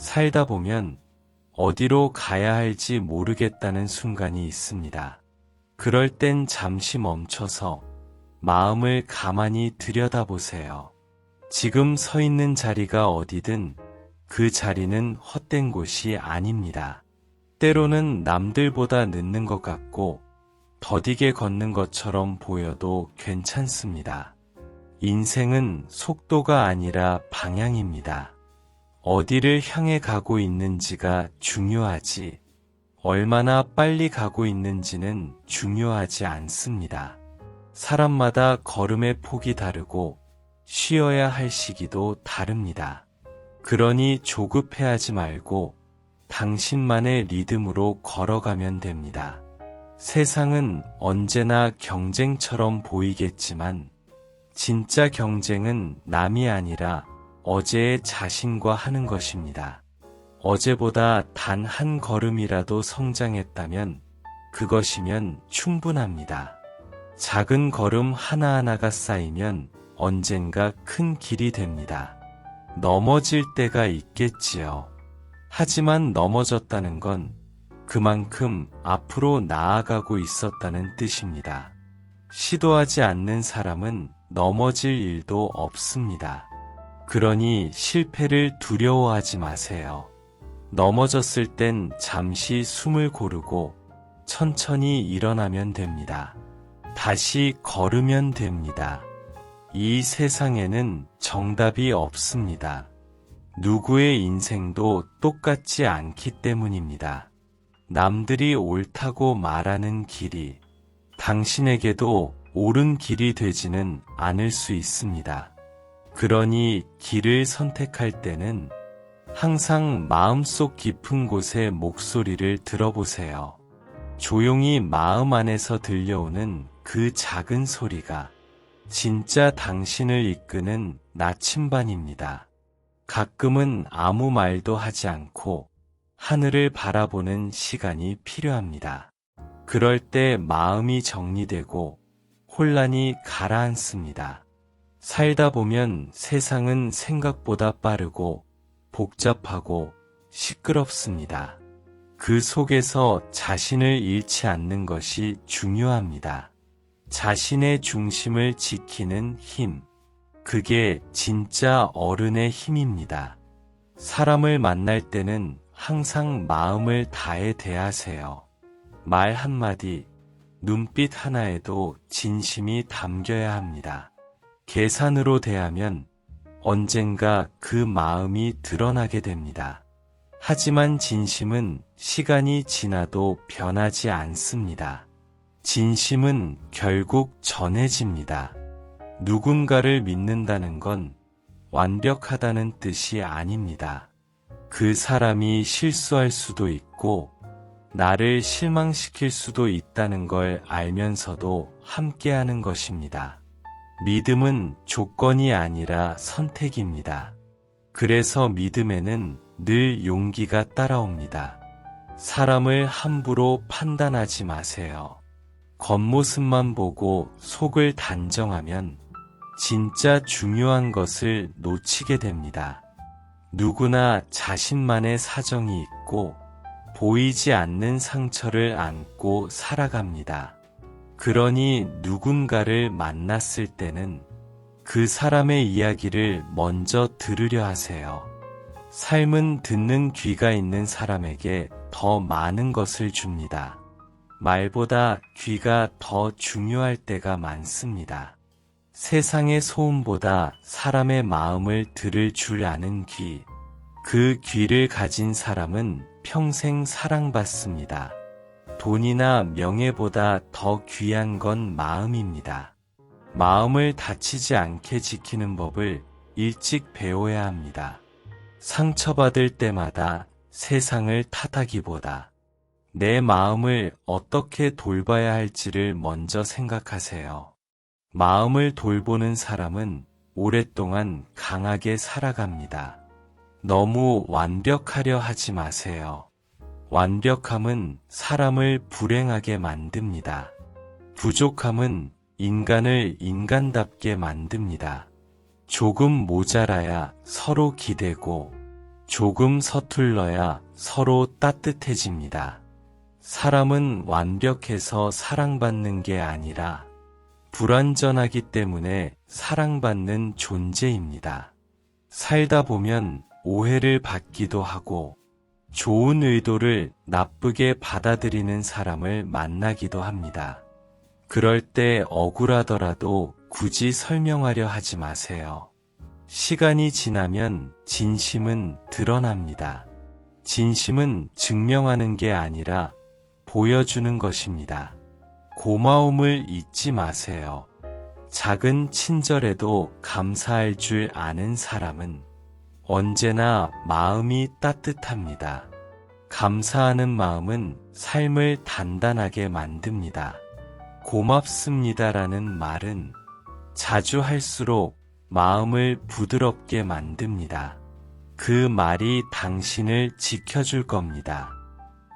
살다 보면 어디로 가야 할지 모르겠다는 순간이 있습니다. 그럴 땐 잠시 멈춰서 마음을 가만히 들여다보세요. 지금 서 있는 자리가 어디든 그 자리는 헛된 곳이 아닙니다. 때로는 남들보다 늦는 것 같고 더디게 걷는 것처럼 보여도 괜찮습니다. 인생은 속도가 아니라 방향입니다. 어디를 향해 가고 있는지가 중요하지, 얼마나 빨리 가고 있는지는 중요하지 않습니다. 사람마다 걸음의 폭이 다르고 쉬어야 할 시기도 다릅니다. 그러니 조급해하지 말고 당신만의 리듬으로 걸어가면 됩니다. 세상은 언제나 경쟁처럼 보이겠지만 진짜 경쟁은 남이 아니라 어제의 자신과 하는 것입니다. 어제보다 단 한 걸음이라도 성장했다면 그것이면 충분합니다. 작은 걸음 하나하나가 쌓이면 언젠가 큰 길이 됩니다. 넘어질 때가 있겠지요. 하지만 넘어졌다는 건 그만큼 앞으로 나아가고 있었다는 뜻입니다. 시도하지 않는 사람은 넘어질 일도 없습니다. 그러니 실패를 두려워하지 마세요. 넘어졌을 땐 잠시 숨을 고르고 천천히 일어나면 됩니다. 다시 걸으면 됩니다. 이 세상에는 정답이 없습니다. 누구의 인생도 똑같지 않기 때문입니다. 남들이 옳다고 말하는 길이 당신에게도 옳은 길이 되지는 않을 수 있습니다. 그러니 길을 선택할 때는 항상 마음속 깊은 곳의 목소리를 들어보세요. 조용히 마음 안에서 들려오는 그 작은 소리가 진짜 당신을 이끄는 나침반입니다. 가끔은 아무 말도 하지 않고 하늘을 바라보는 시간이 필요합니다. 그럴 때 마음이 정리되고 혼란이 가라앉습니다. 살다 보면 세상은 생각보다 빠르고 복잡하고 시끄럽습니다. 그 속에서 자신을 잃지 않는 것이 중요합니다. 자신의 중심을 지키는 힘, 그게 진짜 어른의 힘입니다. 사람을 만날 때는 항상 마음을 다해 대하세요. 말 한마디, 눈빛 하나에도 진심이 담겨야 합니다. 계산으로 대하면 언젠가 그 마음이 드러나게 됩니다. 하지만 진심은 시간이 지나도 변하지 않습니다. 진심은 결국 전해집니다. 누군가를 믿는다는 건 완벽하다는 뜻이 아닙니다. 그 사람이 실수할 수도 있고 나를 실망시킬 수도 있다는 걸 알면서도 함께하는 것입니다. 믿음은 조건이 아니라 선택입니다. 그래서 믿음에는 늘 용기가 따라옵니다. 사람을 함부로 판단하지 마세요. 겉모습만 보고 속을 단정하면 진짜 중요한 것을 놓치게 됩니다. 누구나 자신만의 사정이 있고 보이지 않는 상처를 안고 살아갑니다. 그러니 누군가를 만났을 때는 그 사람의 이야기를 먼저 들으려 하세요. 삶은 듣는 귀가 있는 사람에게 더 많은 것을 줍니다. 말보다 귀가 더 중요할 때가 많습니다. 세상의 소음보다 사람의 마음을 들을 줄 아는 귀, 그 귀를 가진 사람은 평생 사랑받습니다. 돈이나 명예보다 더 귀한 건 마음입니다. 마음을 다치지 않게 지키는 법을 일찍 배워야 합니다. 상처받을 때마다 세상을 탓하기보다 내 마음을 어떻게 돌봐야 할지를 먼저 생각하세요. 마음을 돌보는 사람은 오랫동안 강하게 살아갑니다. 너무 완벽하려 하지 마세요. 완벽함은 사람을 불행하게 만듭니다. 부족함은 인간을 인간답게 만듭니다. 조금 모자라야 서로 기대고 조금 서툴러야 서로 따뜻해집니다. 사람은 완벽해서 사랑받는 게 아니라 불완전하기 때문에 사랑받는 존재입니다. 살다 보면 오해를 받기도 하고 좋은 의도를 나쁘게 받아들이는 사람을 만나기도 합니다. 그럴 때 억울하더라도 굳이 설명하려 하지 마세요. 시간이 지나면 진심은 드러납니다. 진심은 증명하는 게 아니라 보여주는 것입니다. 고마움을 잊지 마세요. 작은 친절에도 감사할 줄 아는 사람은 언제나 마음이 따뜻합니다. 감사하는 마음은 삶을 단단하게 만듭니다. 고맙습니다라는 말은 자주 할수록 마음을 부드럽게 만듭니다. 그 말이 당신을 지켜줄 겁니다.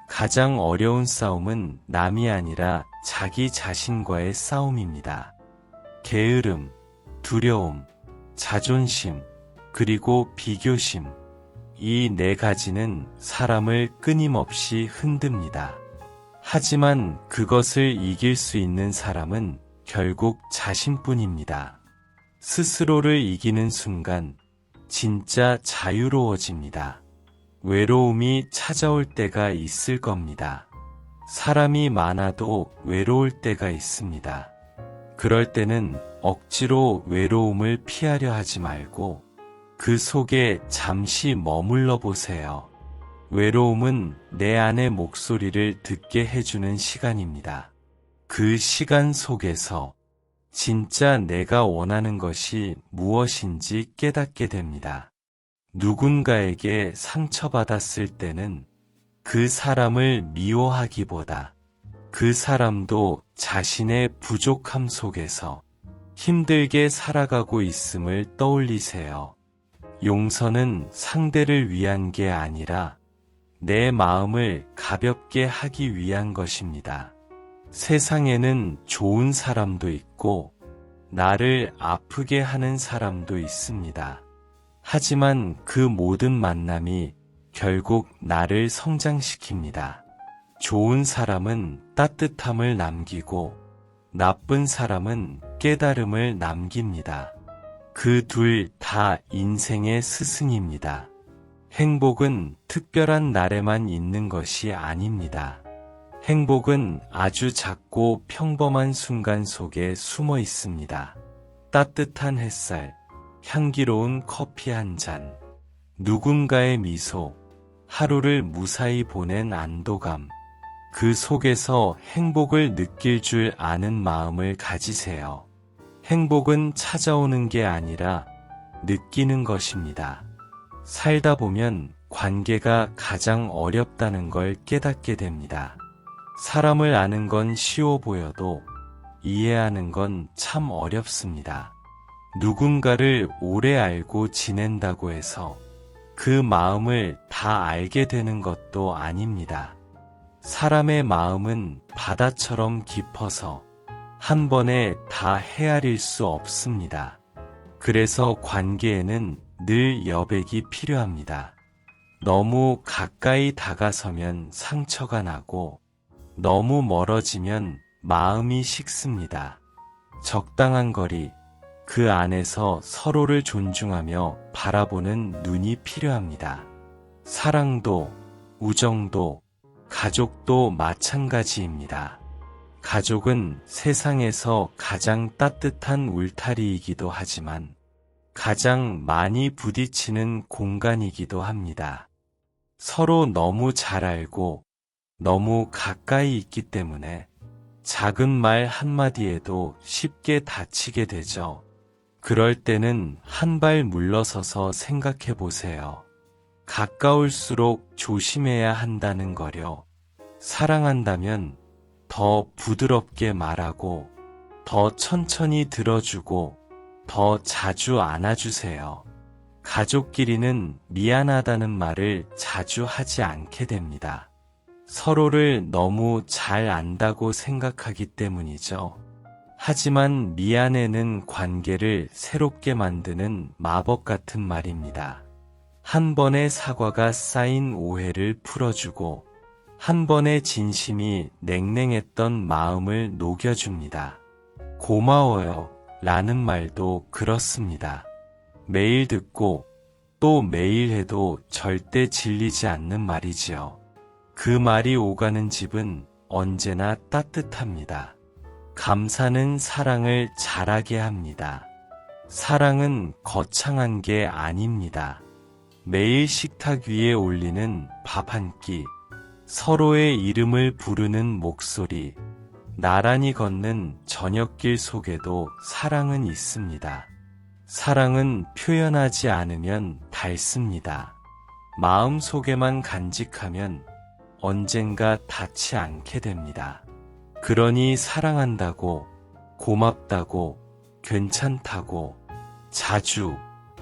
가장 어려운 싸움은 남이 아니라 자기 자신과의 싸움입니다. 게으름, 두려움, 자존심, 그리고 비교심. 이 네 가지는 사람을 끊임없이 흔듭니다. 하지만 그것을 이길 수 있는 사람은 결국 자신뿐입니다. 스스로를 이기는 순간 진짜 자유로워집니다. 외로움이 찾아올 때가 있을 겁니다. 사람이 많아도 외로울 때가 있습니다. 그럴 때는 억지로 외로움을 피하려 하지 말고 그 속에 잠시 머물러 보세요. 외로움은 내 안의 목소리를 듣게 해주는 시간입니다. 그 시간 속에서 진짜 내가 원하는 것이 무엇인지 깨닫게 됩니다. 누군가에게 상처받았을 때는 그 사람을 미워하기보다 그 사람도 자신의 부족함 속에서 힘들게 살아가고 있음을 떠올리세요. 용서는 상대를 위한 게 아니라 내 마음을 가볍게 하기 위한 것입니다. 세상에는 좋은 사람도 있고 나를 아프게 하는 사람도 있습니다. 하지만 그 모든 만남이 결국 나를 성장시킵니다. 좋은 사람은 따뜻함을 남기고 나쁜 사람은 깨달음을 남깁니다. 그 둘 다 인생의 스승입니다. 행복은 특별한 날에만 있는 것이 아닙니다. 행복은 아주 작고 평범한 순간 속에 숨어 있습니다. 따뜻한 햇살, 향기로운 커피 한 잔, 누군가의 미소, 하루를 무사히 보낸 안도감, 그 속에서 행복을 느낄 줄 아는 마음을 가지세요. 행복은 찾아오는 게 아니라 느끼는 것입니다. 살다 보면 관계가 가장 어렵다는 걸 깨닫게 됩니다. 사람을 아는 건 쉬워 보여도 이해하는 건 참 어렵습니다. 누군가를 오래 알고 지낸다고 해서 그 마음을 다 알게 되는 것도 아닙니다. 사람의 마음은 바다처럼 깊어서 한 번에 다 헤아릴 수 없습니다. 그래서 관계에는 늘 여백이 필요합니다. 너무 가까이 다가서면 상처가 나고 너무 멀어지면 마음이 식습니다. 적당한 거리, 그 안에서 서로를 존중하며 바라보는 눈이 필요합니다. 사랑도, 우정도, 가족도 마찬가지입니다. 가족은 세상에서 가장 따뜻한 울타리이기도 하지만 가장 많이 부딪히는 공간이기도 합니다. 서로 너무 잘 알고 너무 가까이 있기 때문에 작은 말 한마디에도 쉽게 다치게 되죠. 그럴 때는 한 발 물러서서 생각해 보세요. 가까울수록 조심해야 한다는 거려. 사랑한다면 더 부드럽게 말하고, 더 천천히 들어주고, 더 자주 안아주세요. 가족끼리는 미안하다는 말을 자주 하지 않게 됩니다. 서로를 너무 잘 안다고 생각하기 때문이죠. 하지만 미안해는 관계를 새롭게 만드는 마법 같은 말입니다. 한 번의 사과가 쌓인 오해를 풀어주고 한 번의 진심이 냉랭했던 마음을 녹여줍니다. 고마워요 라는 말도 그렇습니다. 매일 듣고 또 매일 해도 절대 질리지 않는 말이지요. 그 말이 오가는 집은 언제나 따뜻합니다. 감사는 사랑을 자라게 합니다. 사랑은 거창한 게 아닙니다. 매일 식탁 위에 올리는 밥 한 끼, 서로의 이름을 부르는 목소리, 나란히 걷는 저녁길 속에도 사랑은 있습니다. 사랑은 표현하지 않으면 닳습니다. 마음 속에만 간직하면 언젠가 닿지 않게 됩니다. 그러니 사랑한다고, 고맙다고, 괜찮다고, 자주,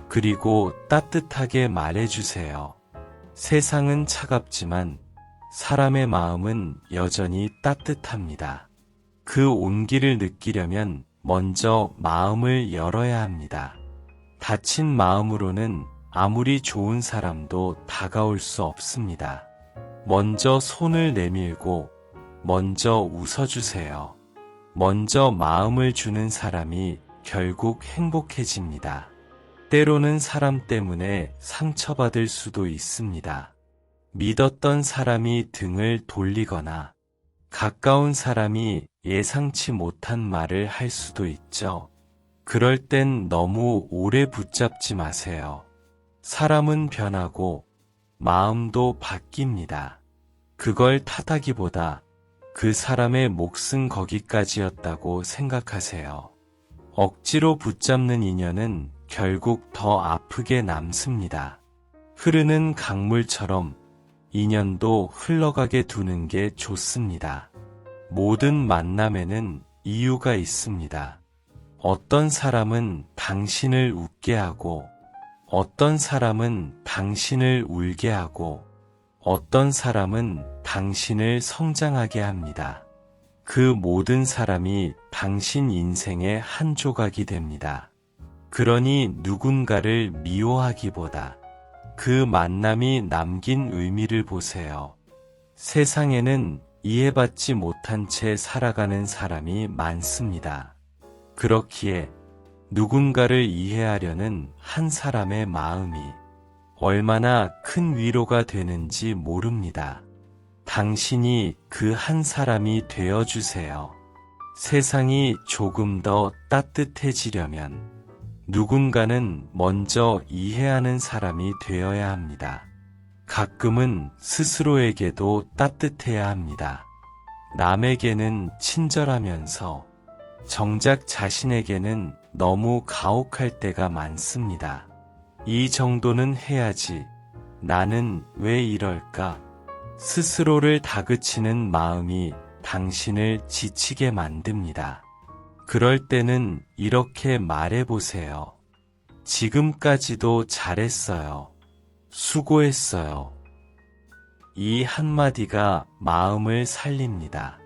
그리고 따뜻하게 말해주세요. 세상은 차갑지만 사람의 마음은 여전히 따뜻합니다. 그 온기를 느끼려면 먼저 마음을 열어야 합니다. 닫힌 마음으로는 아무리 좋은 사람도 다가올 수 없습니다. 먼저 손을 내밀고 먼저 웃어주세요. 먼저 마음을 주는 사람이 결국 행복해집니다. 때로는 사람 때문에 상처받을 수도 있습니다. 믿었던 사람이 등을 돌리거나 가까운 사람이 예상치 못한 말을 할 수도 있죠. 그럴 땐 너무 오래 붙잡지 마세요. 사람은 변하고 마음도 바뀝니다. 그걸 탓하기보다 그 사람의 몫은 거기까지였다고 생각하세요. 억지로 붙잡는 인연은 결국 더 아프게 남습니다. 흐르는 강물처럼 인연도 흘러가게 두는 게 좋습니다. 모든 만남에는 이유가 있습니다. 어떤 사람은 당신을 웃게 하고, 어떤 사람은 당신을 울게 하고, 어떤 사람은 당신을 성장하게 합니다. 그 모든 사람이 당신 인생의 한 조각이 됩니다. 그러니 누군가를 미워하기보다 그 만남이 남긴 의미를 보세요. 세상에는 이해받지 못한 채 살아가는 사람이 많습니다. 그렇기에 누군가를 이해하려는 한 사람의 마음이 얼마나 큰 위로가 되는지 모릅니다. 당신이 그 한 사람이 되어주세요. 세상이 조금 더 따뜻해지려면 누군가는 먼저 이해하는 사람이 되어야 합니다. 가끔은 스스로에게도 따뜻해야 합니다. 남에게는 친절하면서 정작 자신에게는 너무 가혹할 때가 많습니다. 이 정도는 해야지. 나는 왜 이럴까? 스스로를 다그치는 마음이 당신을 지치게 만듭니다. 그럴 때는 이렇게 말해보세요. 지금까지도 잘했어요. 수고했어요. 이 한마디가 마음을 살립니다.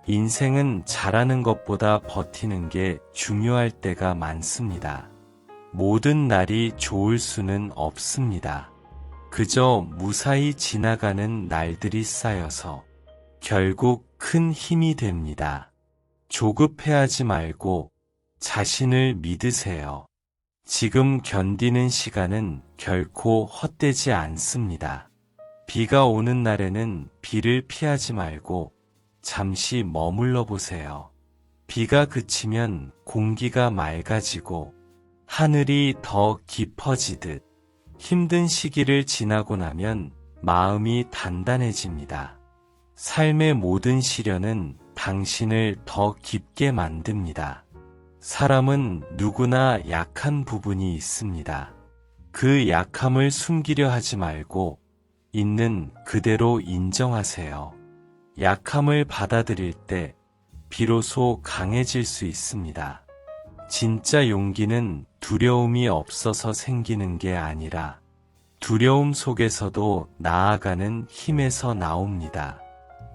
인생은 잘하는 것보다 버티는 게 중요할 때가 많습니다. 모든 날이 좋을 수는 없습니다. 그저 무사히 지나가는 날들이 쌓여서 결국 큰 힘이 됩니다. 조급해하지 말고 자신을 믿으세요. 지금 견디는 시간은 결코 헛되지 않습니다. 비가 오는 날에는 비를 피하지 말고 잠시 머물러 보세요. 비가 그치면 공기가 맑아지고 하늘이 더 깊어지듯 힘든 시기를 지나고 나면 마음이 단단해집니다. 삶의 모든 시련은 당신을 더 깊게 만듭니다. 사람은 누구나 약한 부분이 있습니다. 그 약함을 숨기려 하지 말고 있는 그대로 인정하세요. 약함을 받아들일 때 비로소 강해질 수 있습니다. 진짜 용기는 두려움이 없어서 생기는 게 아니라 두려움 속에서도 나아가는 힘에서 나옵니다.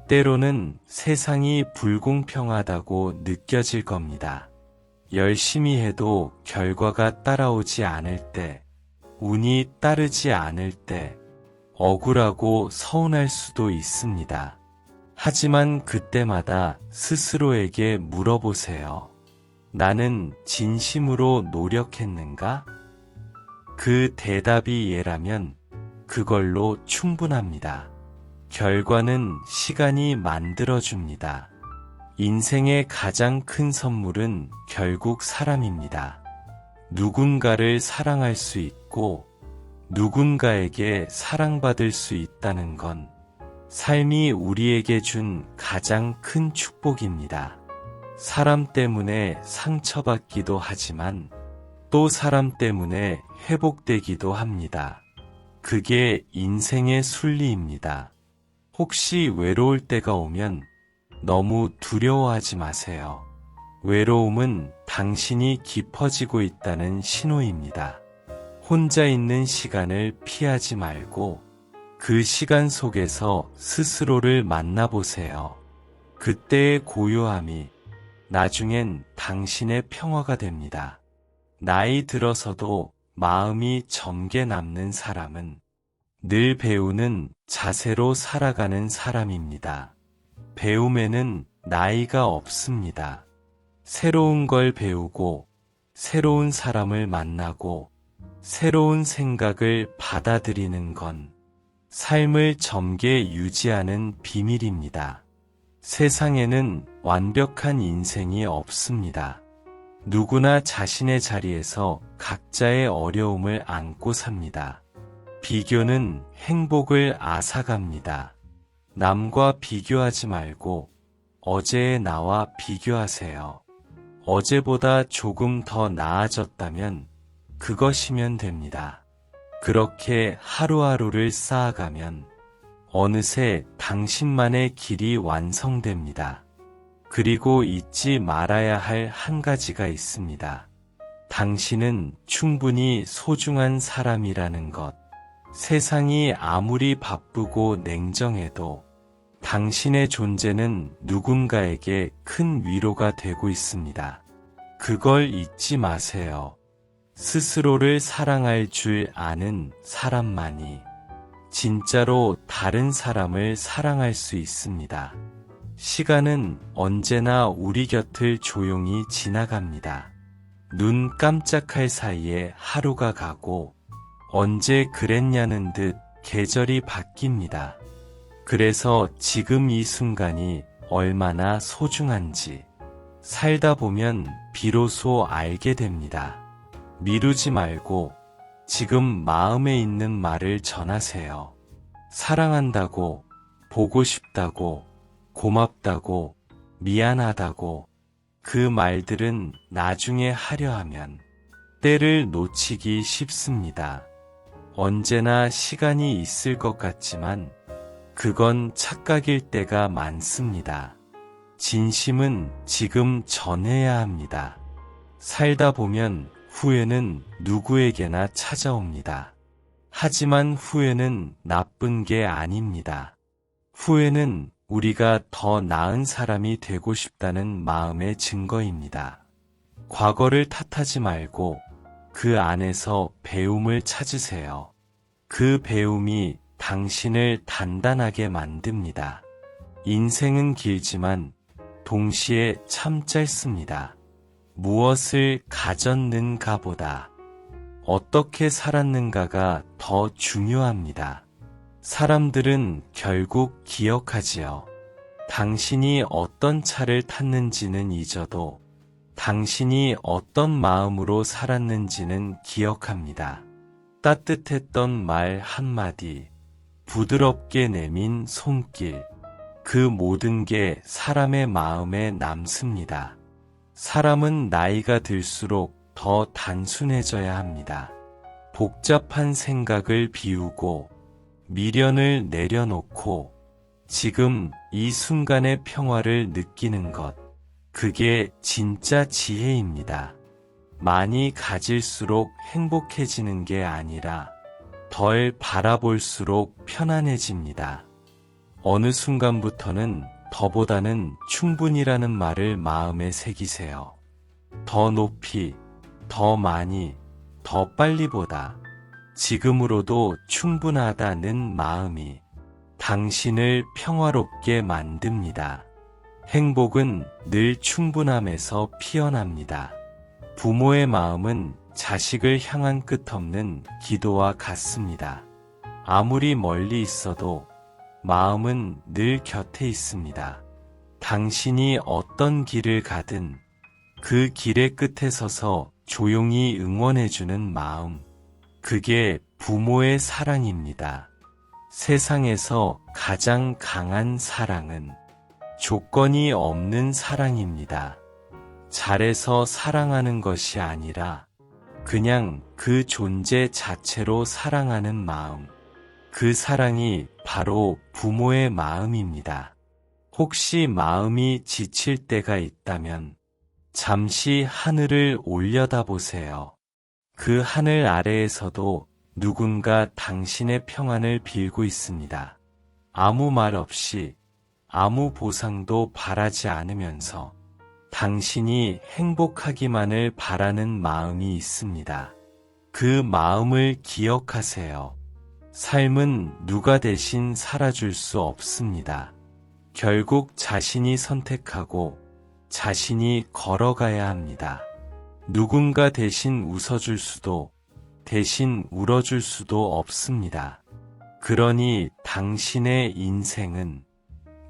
때로는 세상이 불공평하다고 느껴질 겁니다. 열심히 해도 결과가 따라오지 않을 때 운이 따르지 않을 때 억울하고 서운할 수도 있습니다. 하지만 그때마다 스스로에게 물어보세요. 나는 진심으로 노력했는가? 그 대답이 예라면 그걸로 충분합니다. 결과는 시간이 만들어줍니다. 인생의 가장 큰 선물은 결국 사람입니다. 누군가를 사랑할 수 있고 누군가에게 사랑받을 수 있다는 건 삶이 우리에게 준 가장 큰 축복입니다. 사람 때문에 상처받기도 하지만 또 사람 때문에 회복되기도 합니다. 그게 인생의 순리입니다. 혹시 외로울 때가 오면 너무 두려워하지 마세요. 외로움은 당신이 깊어지고 있다는 신호입니다. 혼자 있는 시간을 피하지 말고 그 시간 속에서 스스로를 만나보세요. 그때의 고요함이 나중엔 당신의 평화가 됩니다. 나이 들어서도 마음이 점게 남는 사람은 늘 배우는 자세로 살아가는 사람입니다. 배움에는 나이가 없습니다. 새로운 걸 배우고, 새로운 사람을 만나고, 새로운 생각을 받아들이는 건 삶을 젊게 유지하는 비밀입니다. 세상에는 완벽한 인생이 없습니다. 누구나 자신의 자리에서 각자의 어려움을 안고 삽니다. 비교는 행복을 앗아갑니다. 남과 비교하지 말고 어제의 나와 비교하세요. 어제보다 조금 더 나아졌다면 그것이면 됩니다. 그렇게 하루하루를 쌓아가면 어느새 당신만의 길이 완성됩니다. 그리고 잊지 말아야 할 한 가지가 있습니다. 당신은 충분히 소중한 사람이라는 것. 세상이 아무리 바쁘고 냉정해도 당신의 존재는 누군가에게 큰 위로가 되고 있습니다. 그걸 잊지 마세요. 스스로를 사랑할 줄 아는 사람만이 진짜로 다른 사람을 사랑할 수 있습니다. 시간은 언제나 우리 곁을 조용히 지나갑니다. 눈 깜짝할 사이에 하루가 가고 언제 그랬냐는 듯 계절이 바뀝니다. 그래서 지금 이 순간이 얼마나 소중한지 살다 보면 비로소 알게 됩니다. 미루지 말고 지금 마음에 있는 말을 전하세요. 사랑한다고, 보고 싶다고, 고맙다고, 미안하다고 그 말들은 나중에 하려 하면 때를 놓치기 쉽습니다. 언제나 시간이 있을 것 같지만 그건 착각일 때가 많습니다. 진심은 지금 전해야 합니다. 살다 보면 후회는 누구에게나 찾아옵니다. 하지만 후회는 나쁜 게 아닙니다. 후회는 우리가 더 나은 사람이 되고 싶다는 마음의 증거입니다. 과거를 탓하지 말고 그 안에서 배움을 찾으세요. 그 배움이 당신을 단단하게 만듭니다. 인생은 길지만 동시에 참 짧습니다. 무엇을 가졌는가보다 어떻게 살았는가가 더 중요합니다. 사람들은 결국 기억하지요. 당신이 어떤 차를 탔는지는 잊어도 당신이 어떤 마음으로 살았는지는 기억합니다. 따뜻했던 말 한마디, 부드럽게 내민 손길, 그 모든 게 사람의 마음에 남습니다. 사람은 나이가 들수록 더 단순해져야 합니다. 복잡한 생각을 비우고 미련을 내려놓고 지금 이 순간의 평화를 느끼는 것, 그게 진짜 지혜입니다. 많이 가질수록 행복해지는 게 아니라 덜 바라볼수록 편안해집니다. 어느 순간부터는 더보다는 충분이라는 말을 마음에 새기세요. 더 높이, 더 많이, 더 빨리보다 지금으로도 충분하다는 마음이 당신을 평화롭게 만듭니다. 행복은 늘 충분함에서 피어납니다. 부모의 마음은 자식을 향한 끝없는 기도와 같습니다. 아무리 멀리 있어도 마음은 늘 곁에 있습니다. 당신이 어떤 길을 가든 그 길의 끝에 서서 조용히 응원해주는 마음, 그게 부모의 사랑입니다. 세상에서 가장 강한 사랑은 조건이 없는 사랑입니다. 잘해서 사랑하는 것이 아니라 그냥 그 존재 자체로 사랑하는 마음, 그 사랑이 바로 부모의 마음입니다. 혹시 마음이 지칠 때가 있다면 잠시 하늘을 올려다보세요. 그 하늘 아래에서도 누군가 당신의 평안을 빌고 있습니다. 아무 말 없이 아무 보상도 바라지 않으면서 당신이 행복하기만을 바라는 마음이 있습니다. 그 마음을 기억하세요. 삶은 누가 대신 살아줄 수 없습니다. 결국 자신이 선택하고 자신이 걸어가야 합니다. 누군가 대신 웃어줄 수도 대신 울어줄 수도 없습니다. 그러니 당신의 인생은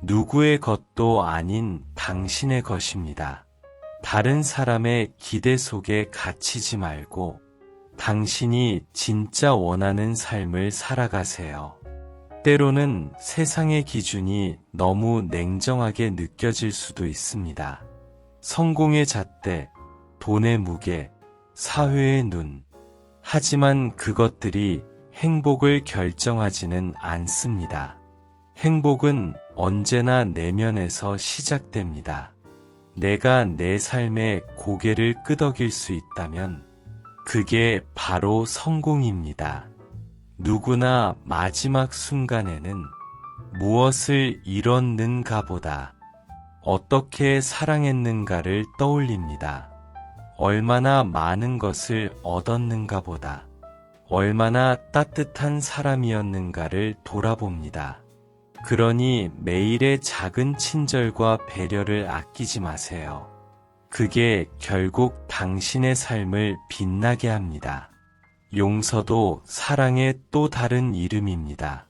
누구의 것도 아닌 당신의 것입니다. 다른 사람의 기대 속에 갇히지 말고 당신이 진짜 원하는 삶을 살아가세요. 때로는 세상의 기준이 너무 냉정하게 느껴질 수도 있습니다. 성공의 잣대, 돈의 무게, 사회의 눈. 하지만 그것들이 행복을 결정하지는 않습니다. 행복은 언제나 내면에서 시작됩니다. 내가 내 삶의 고개를 끄덕일 수 있다면 그게 바로 성공입니다. 누구나 마지막 순간에는 무엇을 잃었는가 보다 어떻게 사랑했는가를 떠올립니다. 얼마나 많은 것을 얻었는가 보다 얼마나 따뜻한 사람이었는가를 돌아봅니다. 그러니 매일의 작은 친절과 배려를 아끼지 마세요. 그게 결국 당신의 삶을 빛나게 합니다. 용서도 사랑의 또 다른 이름입니다.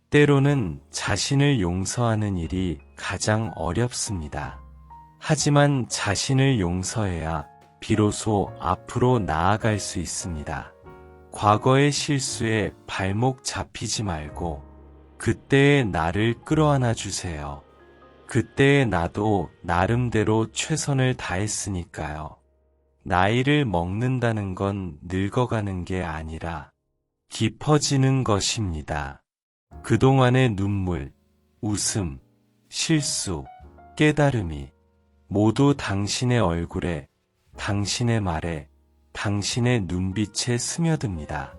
때로는 자신을 용서하는 일이 가장 어렵습니다. 하지만 자신을 용서해야 비로소 앞으로 나아갈 수 있습니다. 과거의 실수에 발목 잡히지 말고 그때의 나를 끌어안아 주세요. 그때의 나도 나름대로 최선을 다했으니까요. 나이를 먹는다는 건 늙어가는 게 아니라 깊어지는 것입니다. 그동안의 눈물, 웃음, 실수, 깨달음이 모두 당신의 얼굴에, 당신의 말에, 당신의 눈빛에 스며듭니다.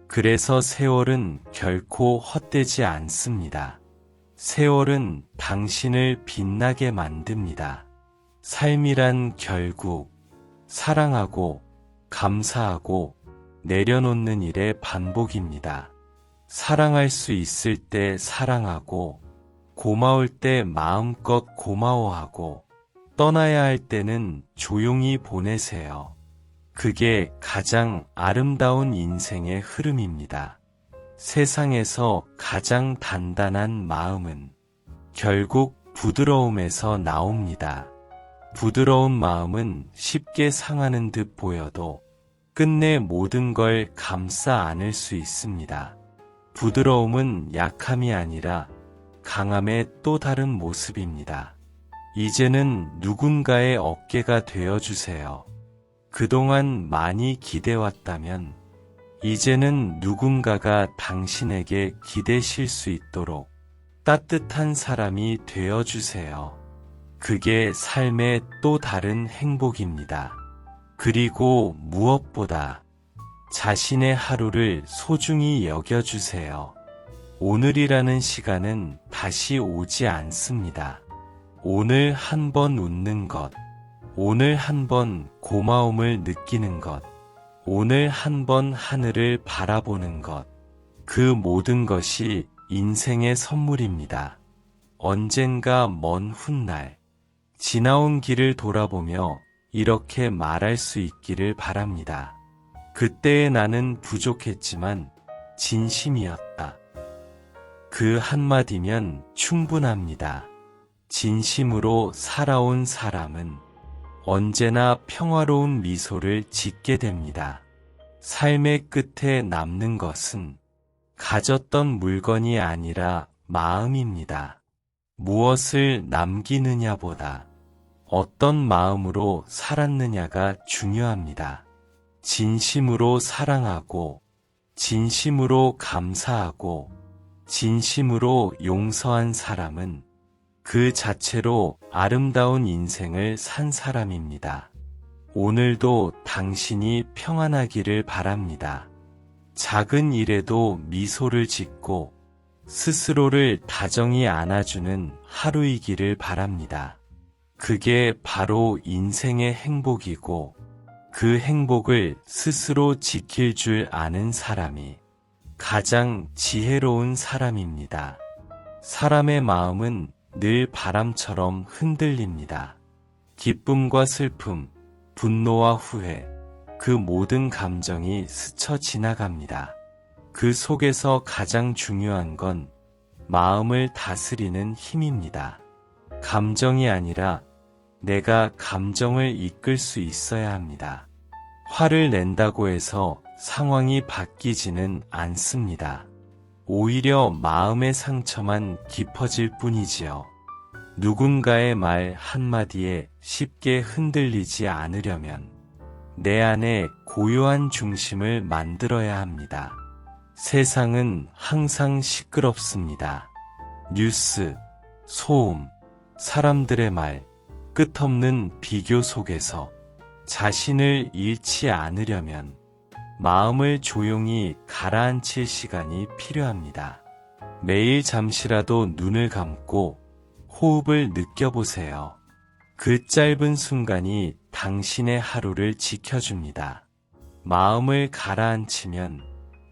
그래서 세월은 결코 헛되지 않습니다. 세월은 당신을 빛나게 만듭니다. 삶이란 결국 사랑하고 감사하고 내려놓는 일의 반복입니다. 사랑할 수 있을 때 사랑하고 고마울 때 마음껏 고마워하고 떠나야 할 때는 조용히 보내세요. 그게 가장 아름다운 인생의 흐름입니다. 세상에서 가장 단단한 마음은 결국 부드러움에서 나옵니다. 부드러운 마음은 쉽게 상하는 듯 보여도 끝내 모든 걸 감싸 안을 수 있습니다. 부드러움은 약함이 아니라 강함의 또 다른 모습입니다. 이제는 누군가의 어깨가 되어주세요. 그동안 많이 기대왔다면 이제는 누군가가 당신에게 기대실 수 있도록 따뜻한 사람이 되어주세요. 그게 삶의 또 다른 행복입니다. 그리고 무엇보다 자신의 하루를 소중히 여겨주세요. 오늘이라는 시간은 다시 오지 않습니다. 오늘 한 번 웃는 것, 오늘 한 번 고마움을 느끼는 것, 오늘 한번 하늘을 바라보는 것, 그 모든 것이 인생의 선물입니다. 언젠가 먼 훗날, 지나온 길을 돌아보며 이렇게 말할 수 있기를 바랍니다. 그때의 나는 부족했지만 진심이었다. 그 한마디면 충분합니다. 진심으로 살아온 사람은 언제나 평화로운 미소를 짓게 됩니다. 삶의 끝에 남는 것은 가졌던 물건이 아니라 마음입니다. 무엇을 남기느냐보다 어떤 마음으로 살았느냐가 중요합니다. 진심으로 사랑하고, 진심으로 감사하고, 진심으로 용서한 사람은 그 자체로 아름다운 인생을 산 사람입니다. 오늘도 당신이 평안하기를 바랍니다. 작은 일에도 미소를 짓고 스스로를 다정히 안아주는 하루이기를 바랍니다. 그게 바로 인생의 행복이고 그 행복을 스스로 지킬 줄 아는 사람이 가장 지혜로운 사람입니다. 사람의 마음은 늘 바람처럼 흔들립니다. 기쁨과 슬픔, 분노와 후회, 그 모든 감정이 스쳐 지나갑니다. 그 속에서 가장 중요한 건 마음을 다스리는 힘입니다. 감정이 아니라 내가 감정을 이끌 수 있어야 합니다. 화를 낸다고 해서 상황이 바뀌지는 않습니다. 오히려 마음의 상처만 깊어질 뿐이지요. 누군가의 말 한마디에 쉽게 흔들리지 않으려면 내 안에 고요한 중심을 만들어야 합니다. 세상은 항상 시끄럽습니다. 뉴스, 소음, 사람들의 말, 끝없는 비교 속에서 자신을 잃지 않으려면 마음을 조용히 가라앉힐 시간이 필요합니다. 매일 잠시라도 눈을 감고 호흡을 느껴보세요. 그 짧은 순간이 당신의 하루를 지켜줍니다. 마음을 가라앉히면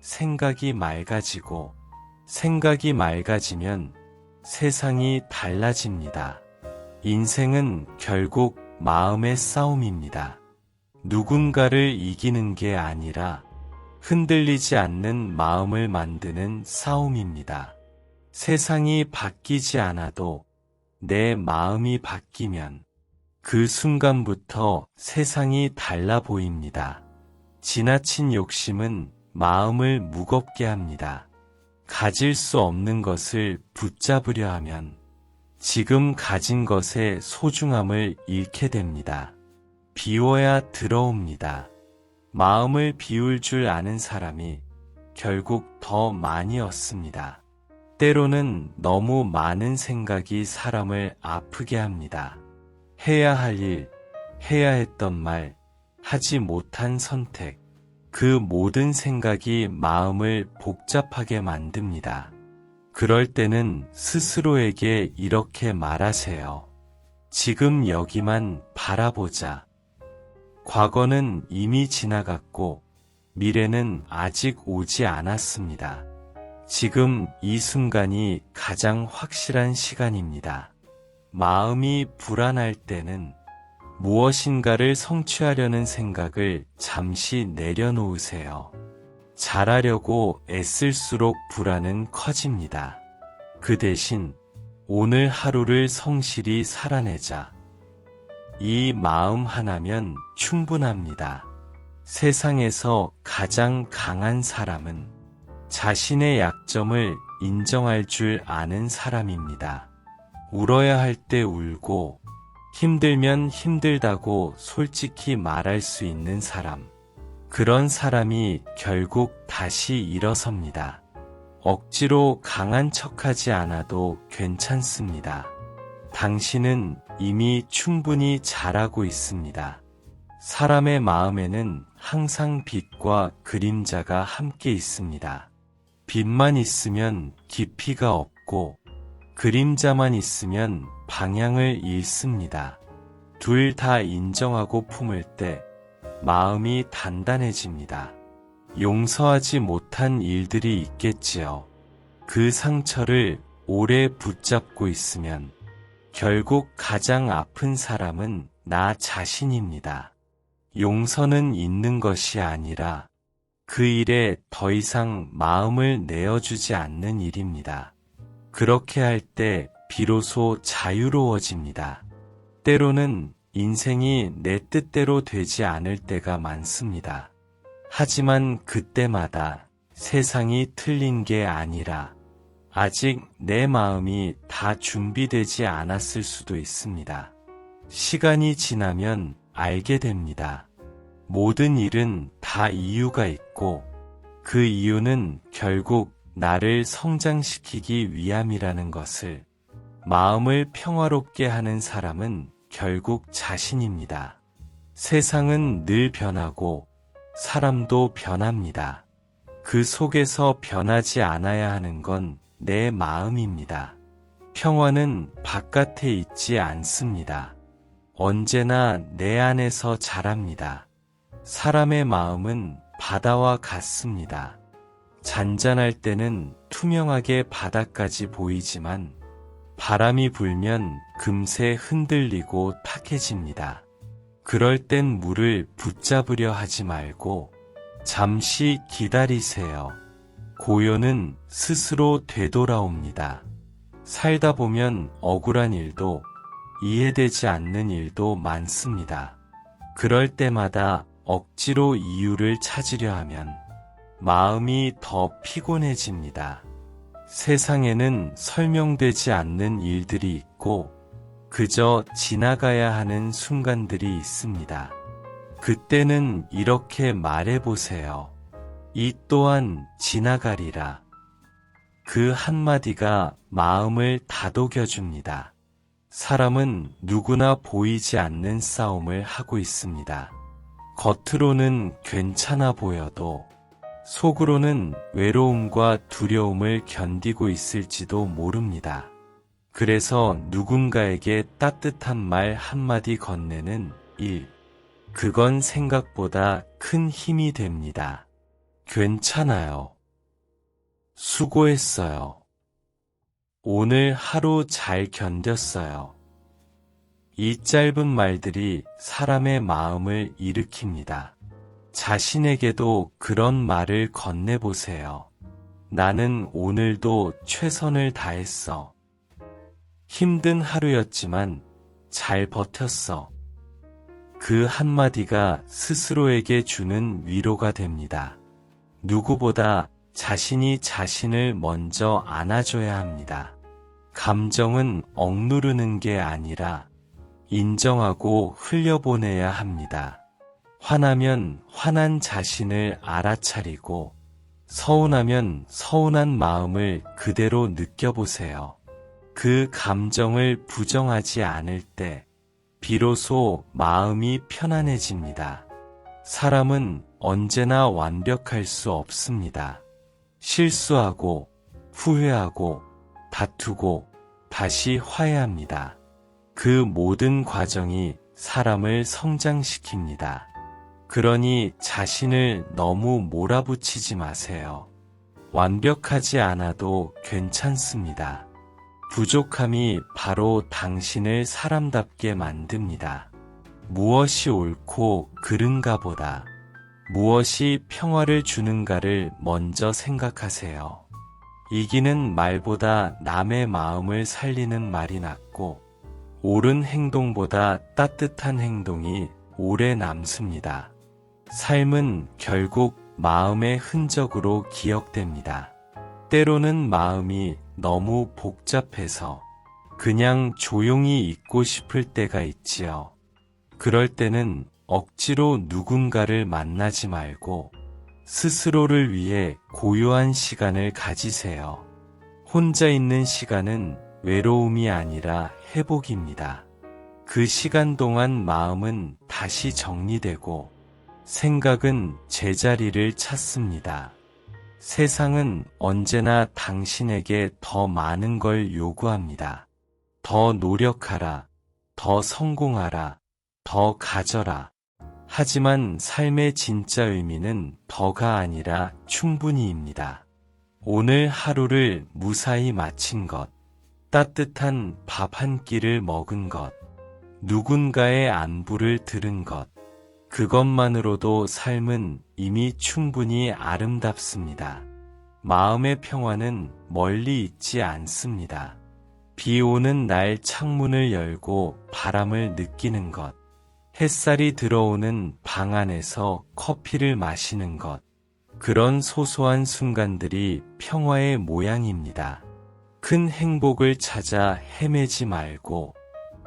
생각이 맑아지고 생각이 맑아지면 세상이 달라집니다. 인생은 결국 마음의 싸움입니다. 누군가를 이기는 게 아니라 흔들리지 않는 마음을 만드는 싸움입니다. 세상이 바뀌지 않아도 내 마음이 바뀌면 그 순간부터 세상이 달라 보입니다. 지나친 욕심은 마음을 무겁게 합니다. 가질 수 없는 것을 붙잡으려 하면 지금 가진 것의 소중함을 잃게 됩니다. 비워야 들어옵니다. 마음을 비울 줄 아는 사람이 결국 더 많이 얻습니다. 때로는 너무 많은 생각이 사람을 아프게 합니다. 해야 할 일, 해야 했던 말, 하지 못한 선택, 그 모든 생각이 마음을 복잡하게 만듭니다. 그럴 때는 스스로에게 이렇게 말하세요. 지금 여기만 바라보자. 과거는 이미 지나갔고 미래는 아직 오지 않았습니다. 지금 이 순간이 가장 확실한 시간입니다. 마음이 불안할 때는 무엇인가를 성취하려는 생각을 잠시 내려놓으세요. 잘하려고 애쓸수록 불안은 커집니다. 그 대신 오늘 하루를 성실히 살아내자. 이 마음 하나면 충분합니다. 세상에서 가장 강한 사람은 자신의 약점을 인정할 줄 아는 사람입니다. 울어야 할 때 울고 힘들면 힘들다고 솔직히 말할 수 있는 사람. 그런 사람이 결국 다시 일어섭니다. 억지로 강한 척하지 않아도 괜찮습니다. 당신은 이미 충분히 잘하고 있습니다. 사람의 마음에는 항상 빛과 그림자가 함께 있습니다. 빛만 있으면 깊이가 없고 그림자만 있으면 방향을 잃습니다. 둘 다 인정하고 품을 때 마음이 단단해집니다. 용서하지 못한 일들이 있겠지요. 그 상처를 오래 붙잡고 있으면 결국 가장 아픈 사람은 나 자신입니다. 용서는 있는 것이 아니라 그 일에 더 이상 마음을 내어주지 않는 일입니다. 그렇게 할 때 비로소 자유로워집니다. 때로는 인생이 내 뜻대로 되지 않을 때가 많습니다. 하지만 그때마다 세상이 틀린 게 아니라 아직 내 마음이 다 준비되지 않았을 수도 있습니다. 시간이 지나면 알게 됩니다. 모든 일은 다 이유가 있고 그 이유는 결국 나를 성장시키기 위함이라는 것을. 마음을 평화롭게 하는 사람은 결국 자신입니다. 세상은 늘 변하고 사람도 변합니다. 그 속에서 변하지 않아야 하는 건 내 마음입니다. 평화는 바깥에 있지 않습니다. 언제나 내 안에서 자랍니다. 사람의 마음은 바다와 같습니다. 잔잔할 때는 투명하게 바다까지 보이지만 바람이 불면 금세 흔들리고 탁해집니다. 그럴 땐 물을 붙잡으려 하지 말고 잠시 기다리세요. 고요는 스스로 되돌아옵니다. 살다 보면 억울한 일도 이해되지 않는 일도 많습니다. 그럴 때마다 억지로 이유를 찾으려 하면 마음이 더 피곤해집니다. 세상에는 설명되지 않는 일들이 있고 그저 지나가야 하는 순간들이 있습니다. 그때는 이렇게 말해보세요. 이 또한 지나가리라. 그 한마디가 마음을 다독여줍니다. 사람은 누구나 보이지 않는 싸움을 하고 있습니다. 겉으로는 괜찮아 보여도 속으로는 외로움과 두려움을 견디고 있을지도 모릅니다. 그래서 누군가에게 따뜻한 말 한마디 건네는 일. 그건 생각보다 큰 힘이 됩니다. 괜찮아요. 수고했어요. 오늘 하루 잘 견뎠어요. 이 짧은 말들이 사람의 마음을 일으킵니다. 자신에게도 그런 말을 건네보세요. 나는 오늘도 최선을 다했어. 힘든 하루였지만 잘 버텼어. 그 한마디가 스스로에게 주는 위로가 됩니다. 누구보다 자신이 자신을 먼저 안아줘야 합니다. 감정은 억누르는 게 아니라 인정하고 흘려보내야 합니다. 화나면 화난 자신을 알아차리고 서운하면 서운한 마음을 그대로 느껴보세요. 그 감정을 부정하지 않을 때 비로소 마음이 편안해집니다. 사람은 언제나 완벽할 수 없습니다. 실수하고 후회하고 다투고 다시 화해합니다. 그 모든 과정이 사람을 성장시킵니다. 그러니 자신을 너무 몰아붙이지 마세요. 완벽하지 않아도 괜찮습니다. 부족함이 바로 당신을 사람답게 만듭니다. 무엇이 옳고 그른가 보다 무엇이 평화를 주는가를 먼저 생각하세요. 이기는 말보다 남의 마음을 살리는 말이 낫고 옳은 행동보다 따뜻한 행동이 오래 남습니다. 삶은 결국 마음의 흔적으로 기억됩니다. 때로는 마음이 너무 복잡해서 그냥 조용히 있고 싶을 때가 있지요. 그럴 때는 억지로 누군가를 만나지 말고 스스로를 위해 고요한 시간을 가지세요. 혼자 있는 시간은 외로움이 아니라 회복입니다. 그 시간 동안 마음은 다시 정리되고 생각은 제자리를 찾습니다. 세상은 언제나 당신에게 더 많은 걸 요구합니다. 더 노력하라, 더 성공하라, 더 가져라. 하지만 삶의 진짜 의미는 더가 아니라 충분히입니다. 오늘 하루를 무사히 마친 것, 따뜻한 밥 한 끼를 먹은 것, 누군가의 안부를 들은 것, 그것만으로도 삶은 이미 충분히 아름답습니다. 마음의 평화는 멀리 있지 않습니다. 비 오는 날 창문을 열고 바람을 느끼는 것, 햇살이 들어오는 방 안에서 커피를 마시는 것, 그런 소소한 순간들이 평화의 모양입니다. 큰 행복을 찾아 헤매지 말고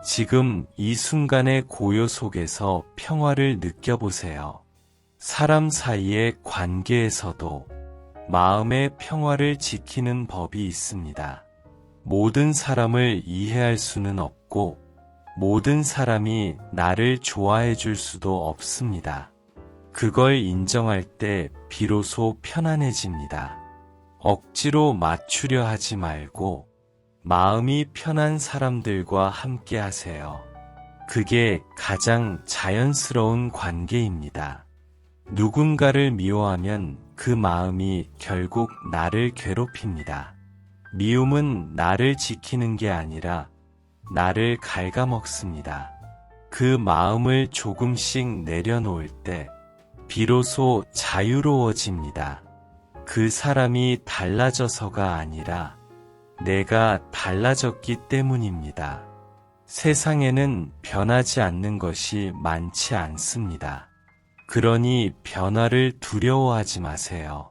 지금 이 순간의 고요 속에서 평화를 느껴보세요. 사람 사이의 관계에서도 마음의 평화를 지키는 법이 있습니다. 모든 사람을 이해할 수는 없고 모든 사람이 나를 좋아해 줄 수도 없습니다. 그걸 인정할 때 비로소 편안해집니다. 억지로 맞추려 하지 말고 마음이 편한 사람들과 함께 하세요. 그게 가장 자연스러운 관계입니다. 누군가를 미워하면 그 마음이 결국 나를 괴롭힙니다. 미움은 나를 지키는 게 아니라 나를 갉아먹습니다. 그 마음을 조금씩 내려놓을 때 비로소 자유로워집니다. 그 사람이 달라져서가 아니라 내가 달라졌기 때문입니다. 세상에는 변하지 않는 것이 많지 않습니다. 그러니 변화를 두려워하지 마세요.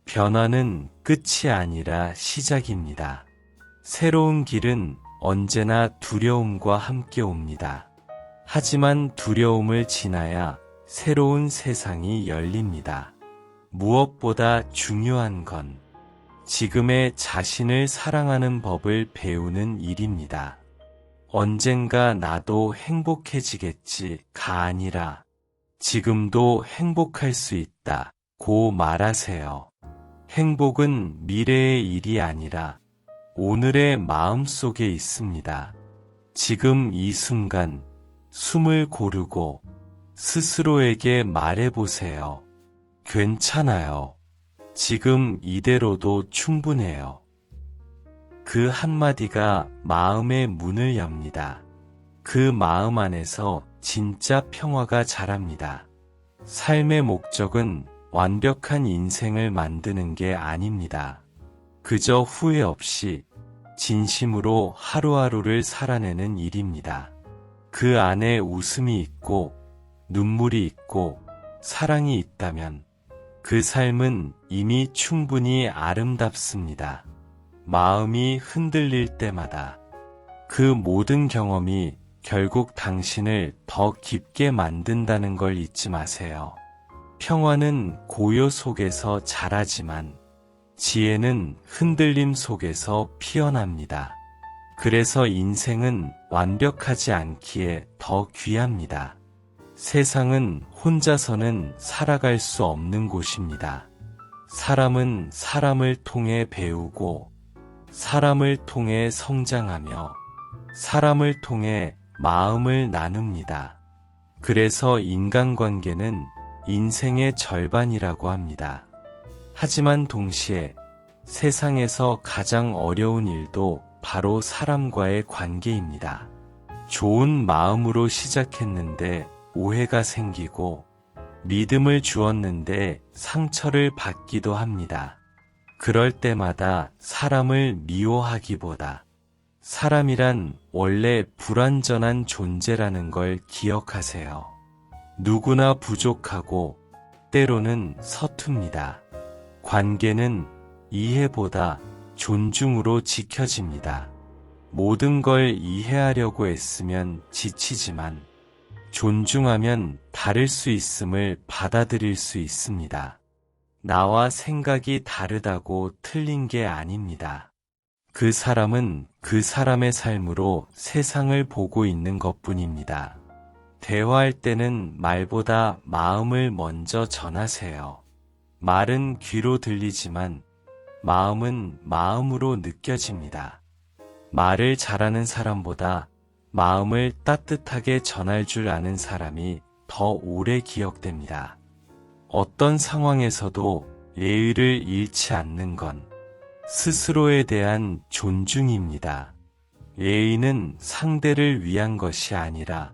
변화는 끝이 아니라 시작입니다. 새로운 길은 언제나 두려움과 함께 옵니다. 하지만 두려움을 지나야 새로운 세상이 열립니다. 무엇보다 중요한 건 지금의 자신을 사랑하는 법을 배우는 일입니다. 언젠가 나도 행복해지겠지가 아니라 지금도 행복할 수 있다 고 말하세요. 행복은 미래의 일이 아니라 오늘의 마음속에 있습니다. 지금 이 순간 숨을 고르고 스스로에게 말해보세요. 괜찮아요. 지금 이대로도 충분해요. 그 한마디가 마음의 문을 엽니다. 그 마음 안에서 진짜 평화가 자랍니다. 삶의 목적은 완벽한 인생을 만드는 게 아닙니다. 그저 후회 없이 진심으로 하루하루를 살아내는 일입니다. 그 안에 웃음이 있고 눈물이 있고 사랑이 있다면 그 삶은 이미 충분히 아름답습니다. 마음이 흔들릴 때마다 그 모든 경험이 결국 당신을 더 깊게 만든다는 걸 잊지 마세요. 평화는 고요 속에서 자라지만 지혜는 흔들림 속에서 피어납니다. 그래서 인생은 완벽하지 않기에 더 귀합니다. 세상은 혼자서는 살아갈 수 없는 곳입니다. 사람은 사람을 통해 배우고, 사람을 통해 성장하며, 사람을 통해 마음을 나눕니다. 그래서 인간관계는 인생의 절반이라고 합니다. 하지만 동시에 세상에서 가장 어려운 일도 바로 사람과의 관계입니다. 좋은 마음으로 시작했는데 오해가 생기고 믿음을 주었는데 상처를 받기도 합니다. 그럴 때마다 사람을 미워하기보다 사람이란 원래 불완전한 존재라는 걸 기억하세요. 누구나 부족하고 때로는 서툽니다. 관계는 이해보다 존중으로 지켜집니다. 모든 걸 이해하려고 애쓰면 지치지만 존중하면 다를 수 있음을 받아들일 수 있습니다. 나와 생각이 다르다고 틀린 게 아닙니다. 그 사람은 그 사람의 삶으로 세상을 보고 있는 것뿐입니다. 대화할 때는 말보다 마음을 먼저 전하세요. 말은 귀로 들리지만 마음은 마음으로 느껴집니다. 말을 잘하는 사람보다 마음을 따뜻하게 전할 줄 아는 사람이 더 오래 기억됩니다. 어떤 상황에서도 예의를 잃지 않는 건 스스로에 대한 존중입니다. 예의는 상대를 위한 것이 아니라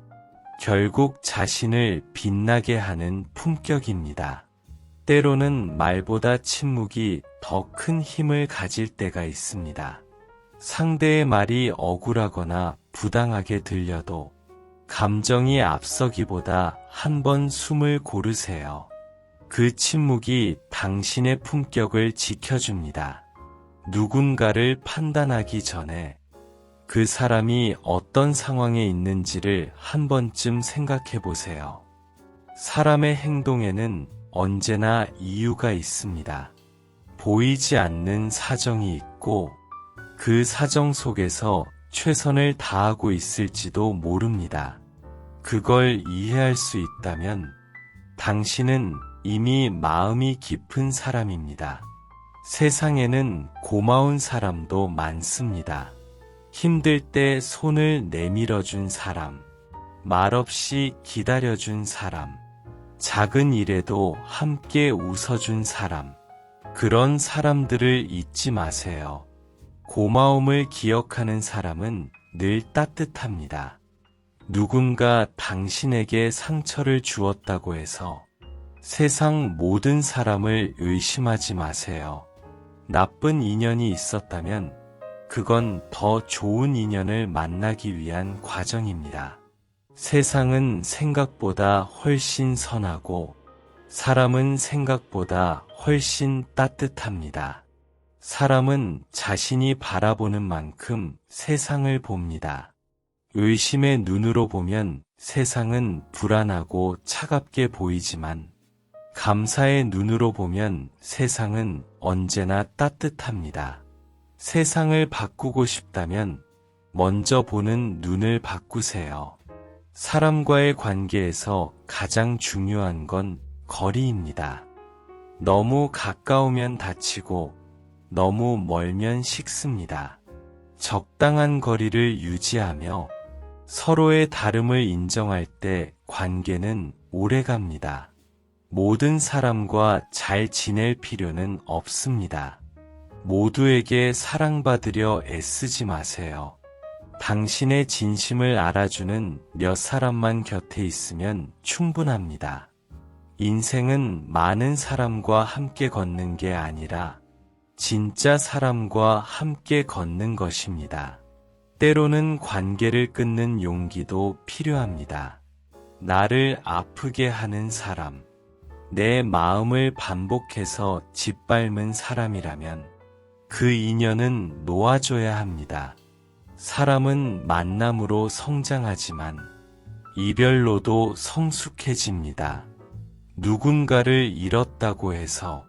결국 자신을 빛나게 하는 품격입니다. 때로는 말보다 침묵이 더 큰 힘을 가질 때가 있습니다. 상대의 말이 억울하거나 부당하게 들려도 감정이 앞서기보다 한 번 숨을 고르세요. 그 침묵이 당신의 품격을 지켜줍니다. 누군가를 판단하기 전에 그 사람이 어떤 상황에 있는지를 한 번쯤 생각해 보세요. 사람의 행동에는 언제나 이유가 있습니다. 보이지 않는 사정이 있고 그 사정 속에서 최선을 다하고 있을지도 모릅니다. 그걸 이해할 수 있다면 당신은 이미 마음이 깊은 사람입니다. 세상에는 고마운 사람도 많습니다. 힘들 때 손을 내밀어준 사람, 말없이 기다려준 사람, 작은 일에도 함께 웃어준 사람, 그런 사람들을 잊지 마세요. 고마움을 기억하는 사람은 늘 따뜻합니다. 누군가 당신에게 상처를 주었다고 해서 세상 모든 사람을 의심하지 마세요. 나쁜 인연이 있었다면 그건 더 좋은 인연을 만나기 위한 과정입니다. 세상은 생각보다 훨씬 선하고 사람은 생각보다 훨씬 따뜻합니다. 사람은 자신이 바라보는 만큼 세상을 봅니다. 의심의 눈으로 보면 세상은 불안하고 차갑게 보이지만 감사의 눈으로 보면 세상은 언제나 따뜻합니다. 세상을 바꾸고 싶다면 먼저 보는 눈을 바꾸세요. 사람과의 관계에서 가장 중요한 건 거리입니다. 너무 가까우면 다치고 너무 멀면 식습니다. 적당한 거리를 유지하며 서로의 다름을 인정할 때 관계는 오래갑니다. 모든 사람과 잘 지낼 필요는 없습니다. 모두에게 사랑받으려 애쓰지 마세요. 당신의 진심을 알아주는 몇 사람만 곁에 있으면 충분합니다. 인생은 많은 사람과 함께 걷는 게 아니라 진짜 사람과 함께 걷는 것입니다. 때로는 관계를 끊는 용기도 필요합니다. 나를 아프게 하는 사람, 내 마음을 반복해서 짓밟은 사람이라면 그 인연은 놓아줘야 합니다. 사람은 만남으로 성장하지만 이별로도 성숙해집니다. 누군가를 잃었다고 해서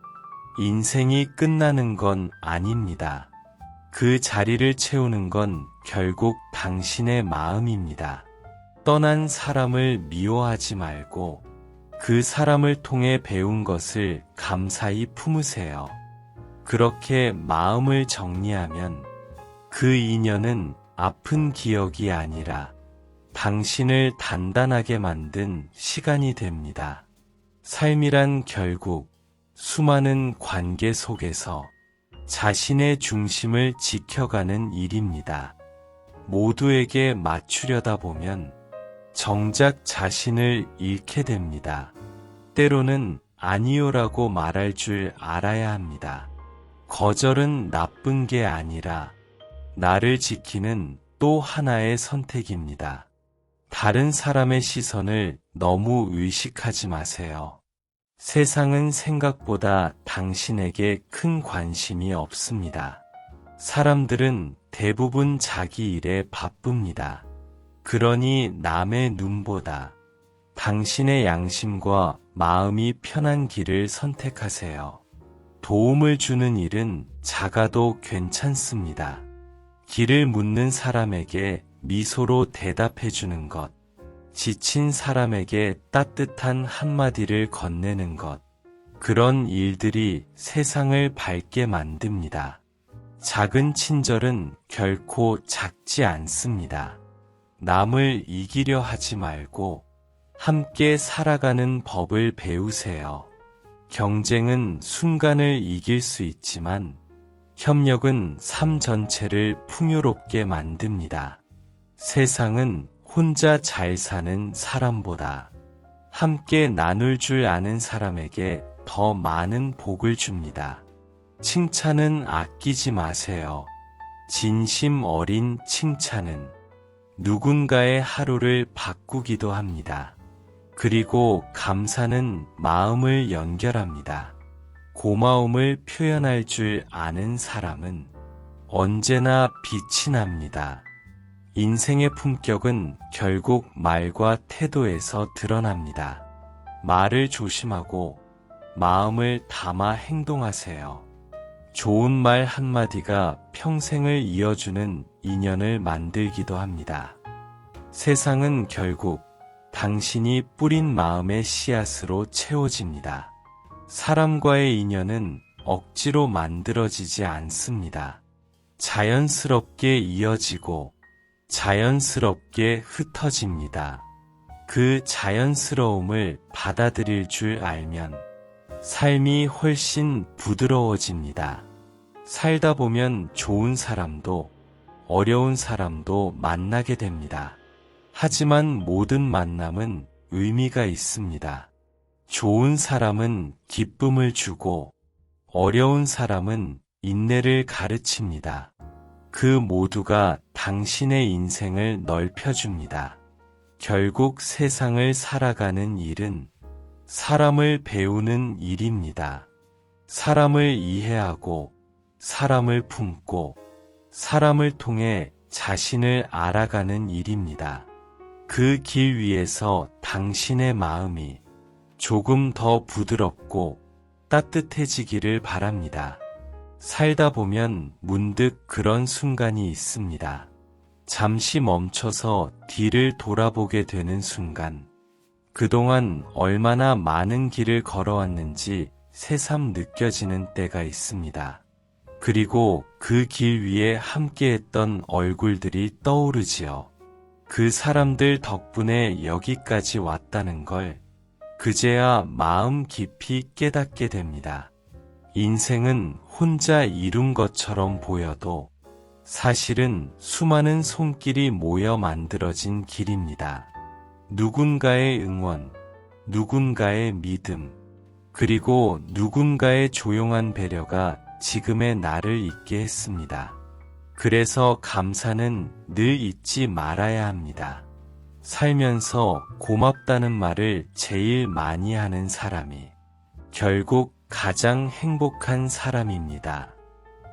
인생이 끝나는 건 아닙니다. 그 자리를 채우는 건 결국 당신의 마음입니다. 떠난 사람을 미워하지 말고 그 사람을 통해 배운 것을 감사히 품으세요. 그렇게 마음을 정리하면 그 인연은 아픈 기억이 아니라 당신을 단단하게 만든 시간이 됩니다. 삶이란 결국 수많은 관계 속에서 자신의 중심을 지켜가는 일입니다. 모두에게 맞추려다 보면 정작 자신을 잃게 됩니다. 때로는 아니요라고 말할 줄 알아야 합니다. 거절은 나쁜 게 아니라 나를 지키는 또 하나의 선택입니다. 다른 사람의 시선을 너무 의식하지 마세요. 세상은 생각보다 당신에게 큰 관심이 없습니다. 사람들은 대부분 자기 일에 바쁩니다. 그러니 남의 눈보다 당신의 양심과 마음이 편한 길을 선택하세요. 도움을 주는 일은 작아도 괜찮습니다. 길을 묻는 사람에게 미소로 대답해 주는 것, 지친 사람에게 따뜻한 한마디를 건네는 것, 그런 일들이 세상을 밝게 만듭니다. 작은 친절은 결코 작지 않습니다. 남을 이기려 하지 말고 함께 살아가는 법을 배우세요. 경쟁은 순간을 이길 수 있지만 협력은 삶 전체를 풍요롭게 만듭니다. 세상은 혼자 잘 사는 사람보다 함께 나눌 줄 아는 사람에게 더 많은 복을 줍니다. 칭찬은 아끼지 마세요. 진심 어린 칭찬은 누군가의 하루를 바꾸기도 합니다. 그리고 감사는 마음을 연결합니다. 고마움을 표현할 줄 아는 사람은 언제나 빛이 납니다. 인생의 품격은 결국 말과 태도에서 드러납니다. 말을 조심하고 마음을 담아 행동하세요. 좋은 말 한마디가 평생을 이어주는 인연을 만들기도 합니다. 세상은 결국 당신이 뿌린 마음의 씨앗으로 채워집니다. 사람과의 인연은 억지로 만들어지지 않습니다. 자연스럽게 이어지고 자연스럽게 흩어집니다. 그 자연스러움을 받아들일 줄 알면 삶이 훨씬 부드러워집니다. 살다 보면 좋은 사람도 어려운 사람도 만나게 됩니다. 하지만 모든 만남은 의미가 있습니다. 좋은 사람은 기쁨을 주고 어려운 사람은 인내를 가르칩니다. 그 모두가 당신의 인생을 넓혀줍니다. 결국 세상을 살아가는 일은 사람을 배우는 일입니다. 사람을 이해하고 사람을 품고 사람을 통해 자신을 알아가는 일입니다. 그 길 위에서 당신의 마음이 조금 더 부드럽고 따뜻해지기를 바랍니다. 살다 보면 문득 그런 순간이 있습니다. 잠시 멈춰서 뒤를 돌아보게 되는 순간, 그동안 얼마나 많은 길을 걸어왔는지 새삼 느껴지는 때가 있습니다. 그리고 그 길 위에 함께했던 얼굴들이 떠오르지요. 그 사람들 덕분에 여기까지 왔다는 걸 그제야 마음 깊이 깨닫게 됩니다. 인생은 혼자 이룬 것처럼 보여도 사실은 수많은 손길이 모여 만들어진 길입니다. 누군가의 응원, 누군가의 믿음, 그리고 누군가의 조용한 배려가 지금의 나를 있게 했습니다. 그래서 감사는 늘 잊지 말아야 합니다. 살면서 고맙다는 말을 제일 많이 하는 사람이 결국 가장 행복한 사람입니다.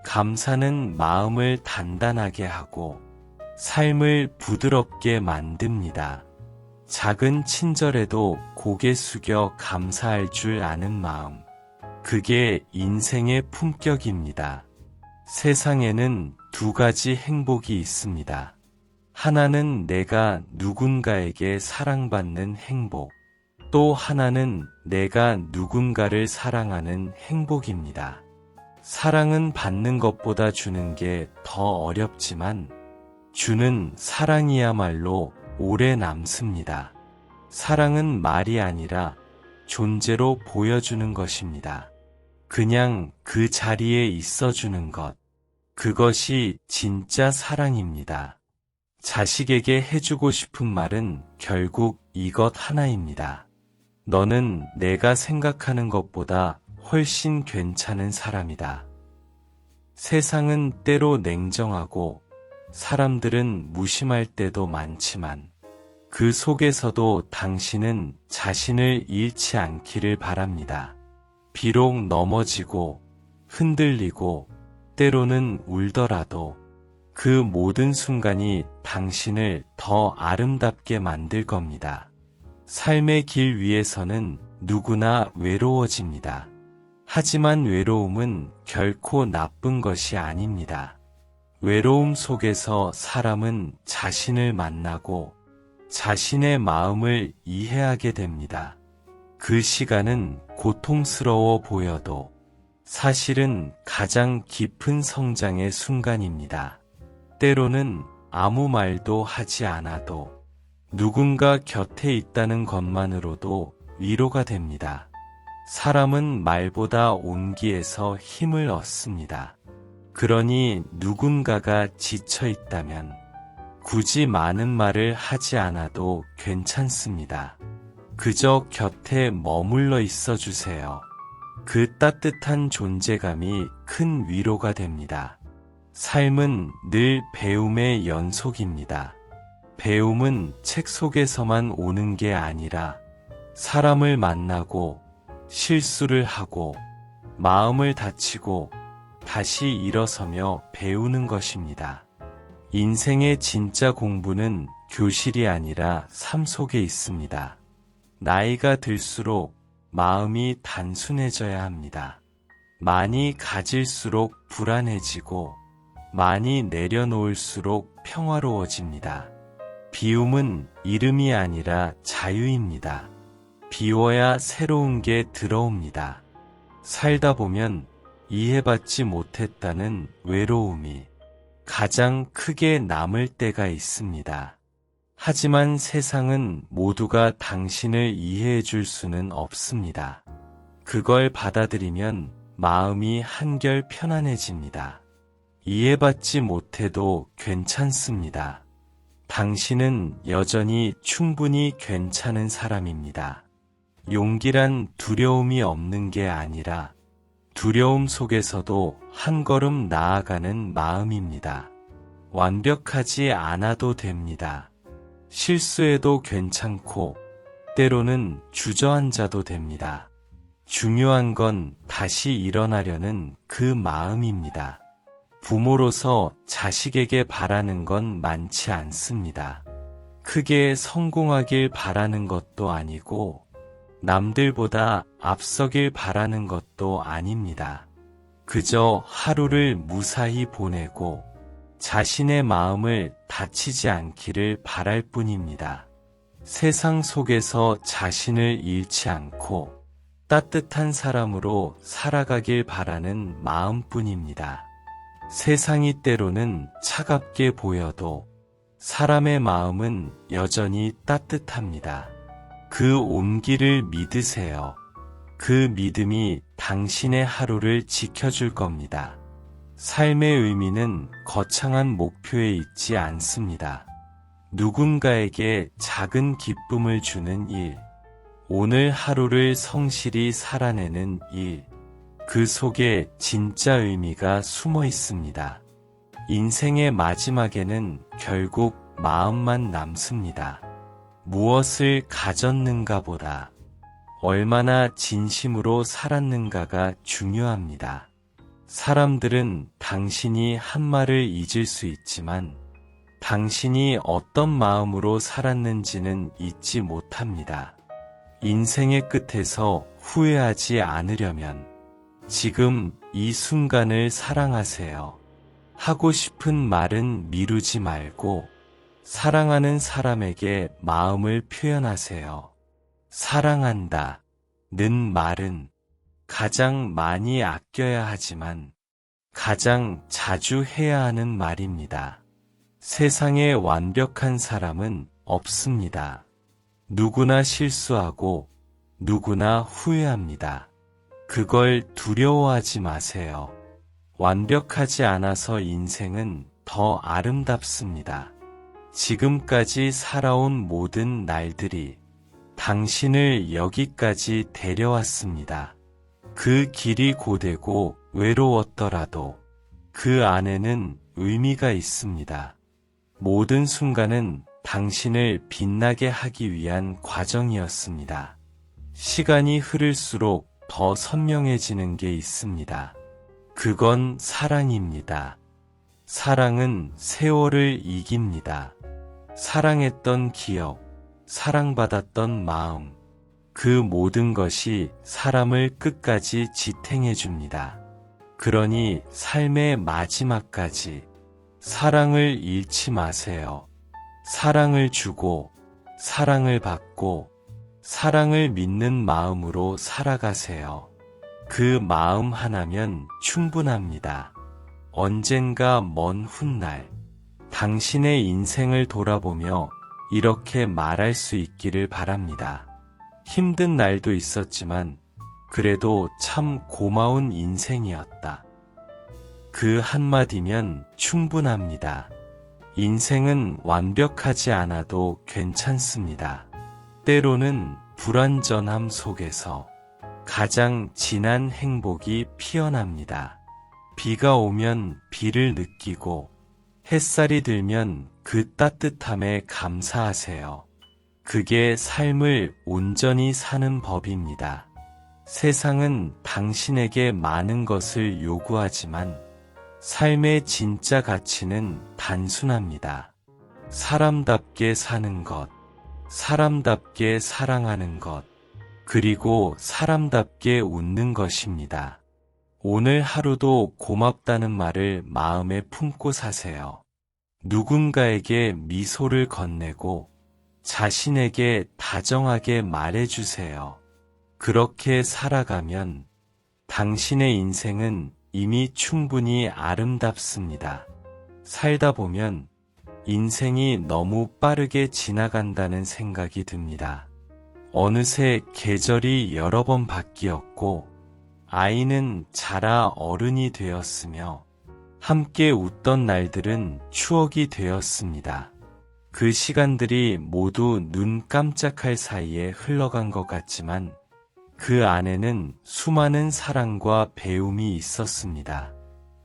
감사는 마음을 단단하게 하고 삶을 부드럽게 만듭니다. 작은 친절에도 고개 숙여 감사할 줄 아는 마음. 그게 인생의 품격입니다. 세상에는 두 가지 행복이 있습니다. 하나는 내가 누군가에게 사랑받는 행복, 또 하나는 내가 누군가를 사랑하는 행복입니다. 사랑은 받는 것보다 주는 게 더 어렵지만 주는 사랑이야말로 오래 남습니다. 사랑은 말이 아니라 존재로 보여주는 것입니다. 그냥 그 자리에 있어주는 것. 그것이 진짜 사랑입니다. 자식에게 해주고 싶은 말은 결국 이것 하나입니다. 너는 내가 생각하는 것보다 훨씬 괜찮은 사람이다. 세상은 때로 냉정하고 사람들은 무심할 때도 많지만 그 속에서도 당신은 자신을 잃지 않기를 바랍니다. 비록 넘어지고 흔들리고 때로는 울더라도 그 모든 순간이 당신을 더 아름답게 만들 겁니다. 삶의 길 위에서는 누구나 외로워집니다. 하지만 외로움은 결코 나쁜 것이 아닙니다. 외로움 속에서 사람은 자신을 만나고 자신의 마음을 이해하게 됩니다. 그 시간은 고통스러워 보여도 사실은 가장 깊은 성장의 순간입니다. 때로는 아무 말도 하지 않아도 누군가 곁에 있다는 것만으로도 위로가 됩니다. 사람은 말보다 온기에서 힘을 얻습니다. 그러니 누군가가 지쳐 있다면 굳이 많은 말을 하지 않아도 괜찮습니다. 그저 곁에 머물러 있어 주세요. 그 따뜻한 존재감이 큰 위로가 됩니다. 삶은 늘 배움의 연속입니다. 배움은 책 속에서만 오는 게 아니라 사람을 만나고 실수를 하고 마음을 다치고 다시 일어서며 배우는 것입니다. 인생의 진짜 공부는 교실이 아니라 삶 속에 있습니다. 나이가 들수록 마음이 단순해져야 합니다. 많이 가질수록 불안해지고 많이 내려놓을수록 평화로워집니다. 비움은 이름이 아니라 자유입니다. 비워야 새로운 게 들어옵니다. 살다 보면 이해받지 못했다는 외로움이 가장 크게 남을 때가 있습니다. 하지만 세상은 모두가 당신을 이해해 줄 수는 없습니다. 그걸 받아들이면 마음이 한결 편안해집니다. 이해받지 못해도 괜찮습니다. 당신은 여전히 충분히 괜찮은 사람입니다. 용기란 두려움이 없는 게 아니라 두려움 속에서도 한 걸음 나아가는 마음입니다. 완벽하지 않아도 됩니다. 실수해도 괜찮고 때로는 주저앉아도 됩니다. 중요한 건 다시 일어나려는 그 마음입니다. 부모로서 자식에게 바라는 건 많지 않습니다. 크게 성공하길 바라는 것도 아니고 남들보다 앞서길 바라는 것도 아닙니다. 그저 하루를 무사히 보내고 자신의 마음을 다치지 않기를 바랄 뿐입니다. 세상 속에서 자신을 잃지 않고 따뜻한 사람으로 살아가길 바라는 마음뿐입니다. 세상이 때로는 차갑게 보여도 사람의 마음은 여전히 따뜻합니다. 그 온기를 믿으세요. 그 믿음이 당신의 하루를 지켜줄 겁니다. 삶의 의미는 거창한 목표에 있지 않습니다. 누군가에게 작은 기쁨을 주는 일, 오늘 하루를 성실히 살아내는 일, 그 속에 진짜 의미가 숨어 있습니다. 인생의 마지막에는 결국 마음만 남습니다. 무엇을 가졌는가 보다 얼마나 진심으로 살았는가가 중요합니다. 사람들은 당신이 한 말을 잊을 수 있지만 당신이 어떤 마음으로 살았는지는 잊지 못합니다. 인생의 끝에서 후회하지 않으려면 지금 이 순간을 사랑하세요. 하고 싶은 말은 미루지 말고 사랑하는 사람에게 마음을 표현하세요. 사랑한다 는 말은 가장 많이 아껴야 하지만 가장 자주 해야 하는 말입니다. 세상에 완벽한 사람은 없습니다. 누구나 실수하고 누구나 후회합니다. 그걸 두려워하지 마세요. 완벽하지 않아서 인생은 더 아름답습니다. 지금까지 살아온 모든 날들이 당신을 여기까지 데려왔습니다. 그 길이 고되고 외로웠더라도 그 안에는 의미가 있습니다. 모든 순간은 당신을 빛나게 하기 위한 과정이었습니다. 시간이 흐를수록 더 선명해지는 게 있습니다. 그건 사랑입니다. 사랑은 세월을 이깁니다. 사랑했던 기억, 사랑받았던 마음, 그 모든 것이 사람을 끝까지 지탱해줍니다. 그러니 삶의 마지막까지 사랑을 잃지 마세요. 사랑을 주고, 사랑을 받고, 사랑을 믿는 마음으로 살아가세요. 그 마음 하나면 충분합니다. 언젠가 먼 훗날 당신의 인생을 돌아보며 이렇게 말할 수 있기를 바랍니다. 힘든 날도 있었지만 그래도 참 고마운 인생이었다. 그 한마디면 충분합니다. 인생은 완벽하지 않아도 괜찮습니다. 때로는 불완전함 속에서 가장 진한 행복이 피어납니다. 비가 오면 비를 느끼고 햇살이 들면 그 따뜻함에 감사하세요. 그게 삶을 온전히 사는 법입니다. 세상은 당신에게 많은 것을 요구하지만 삶의 진짜 가치는 단순합니다. 사람답게 사는 것, 사람답게 사랑하는 것, 그리고 사람답게 웃는 것입니다. 오늘 하루도 고맙다는 말을 마음에 품고 사세요. 누군가에게 미소를 건네고 자신에게 다정하게 말해주세요. 그렇게 살아가면 당신의 인생은 이미 충분히 아름답습니다. 살다 보면 인생이 너무 빠르게 지나간다는 생각이 듭니다. 어느새 계절이 여러 번 바뀌었고 아이는 자라 어른이 되었으며 함께 웃던 날들은 추억이 되었습니다. 그 시간들이 모두 눈 깜짝할 사이에 흘러간 것 같지만 그 안에는 수많은 사랑과 배움이 있었습니다.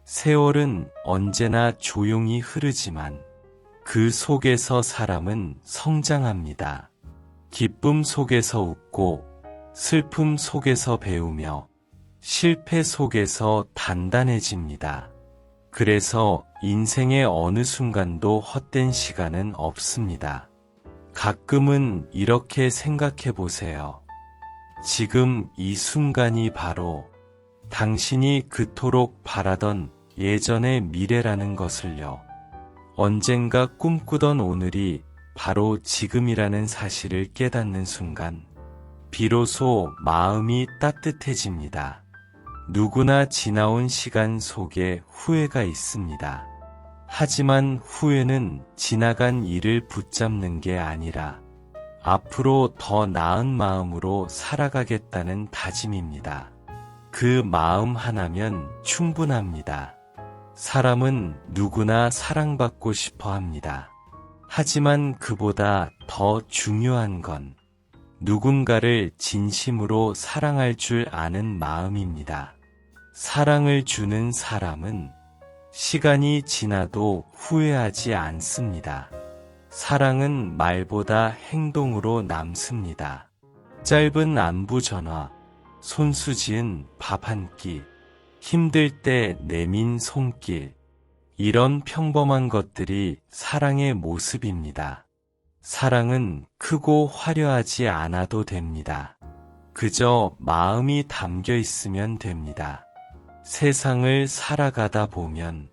세월은 언제나 조용히 흐르지만 그 속에서 사람은 성장합니다. 기쁨 속에서 웃고 슬픔 속에서 배우며 실패 속에서 단단해집니다. 그래서 인생의 어느 순간도 헛된 시간은 없습니다. 가끔은 이렇게 생각해 보세요. 지금 이 순간이 바로 당신이 그토록 바라던 예전의 미래라는 것을요. 언젠가 꿈꾸던 오늘이 바로 지금이라는 사실을 깨닫는 순간, 비로소 마음이 따뜻해집니다. 누구나 지나온 시간 속에 후회가 있습니다. 하지만 후회는 지나간 일을 붙잡는 게 아니라 앞으로 더 나은 마음으로 살아가겠다는 다짐입니다. 그 마음 하나면 충분합니다. 사람은 누구나 사랑받고 싶어 합니다. 하지만 그보다 더 중요한 건 누군가를 진심으로 사랑할 줄 아는 마음입니다. 사랑을 주는 사람은 시간이 지나도 후회하지 않습니다. 사랑은 말보다 행동으로 남습니다. 짧은 안부 전화, 손수 지은 밥 한 끼, 힘들 때 내민 손길, 이런 평범한 것들이 사랑의 모습입니다. 사랑은 크고 화려하지 않아도 됩니다. 그저 마음이 담겨 있으면 됩니다. 세상을 살아가다 보면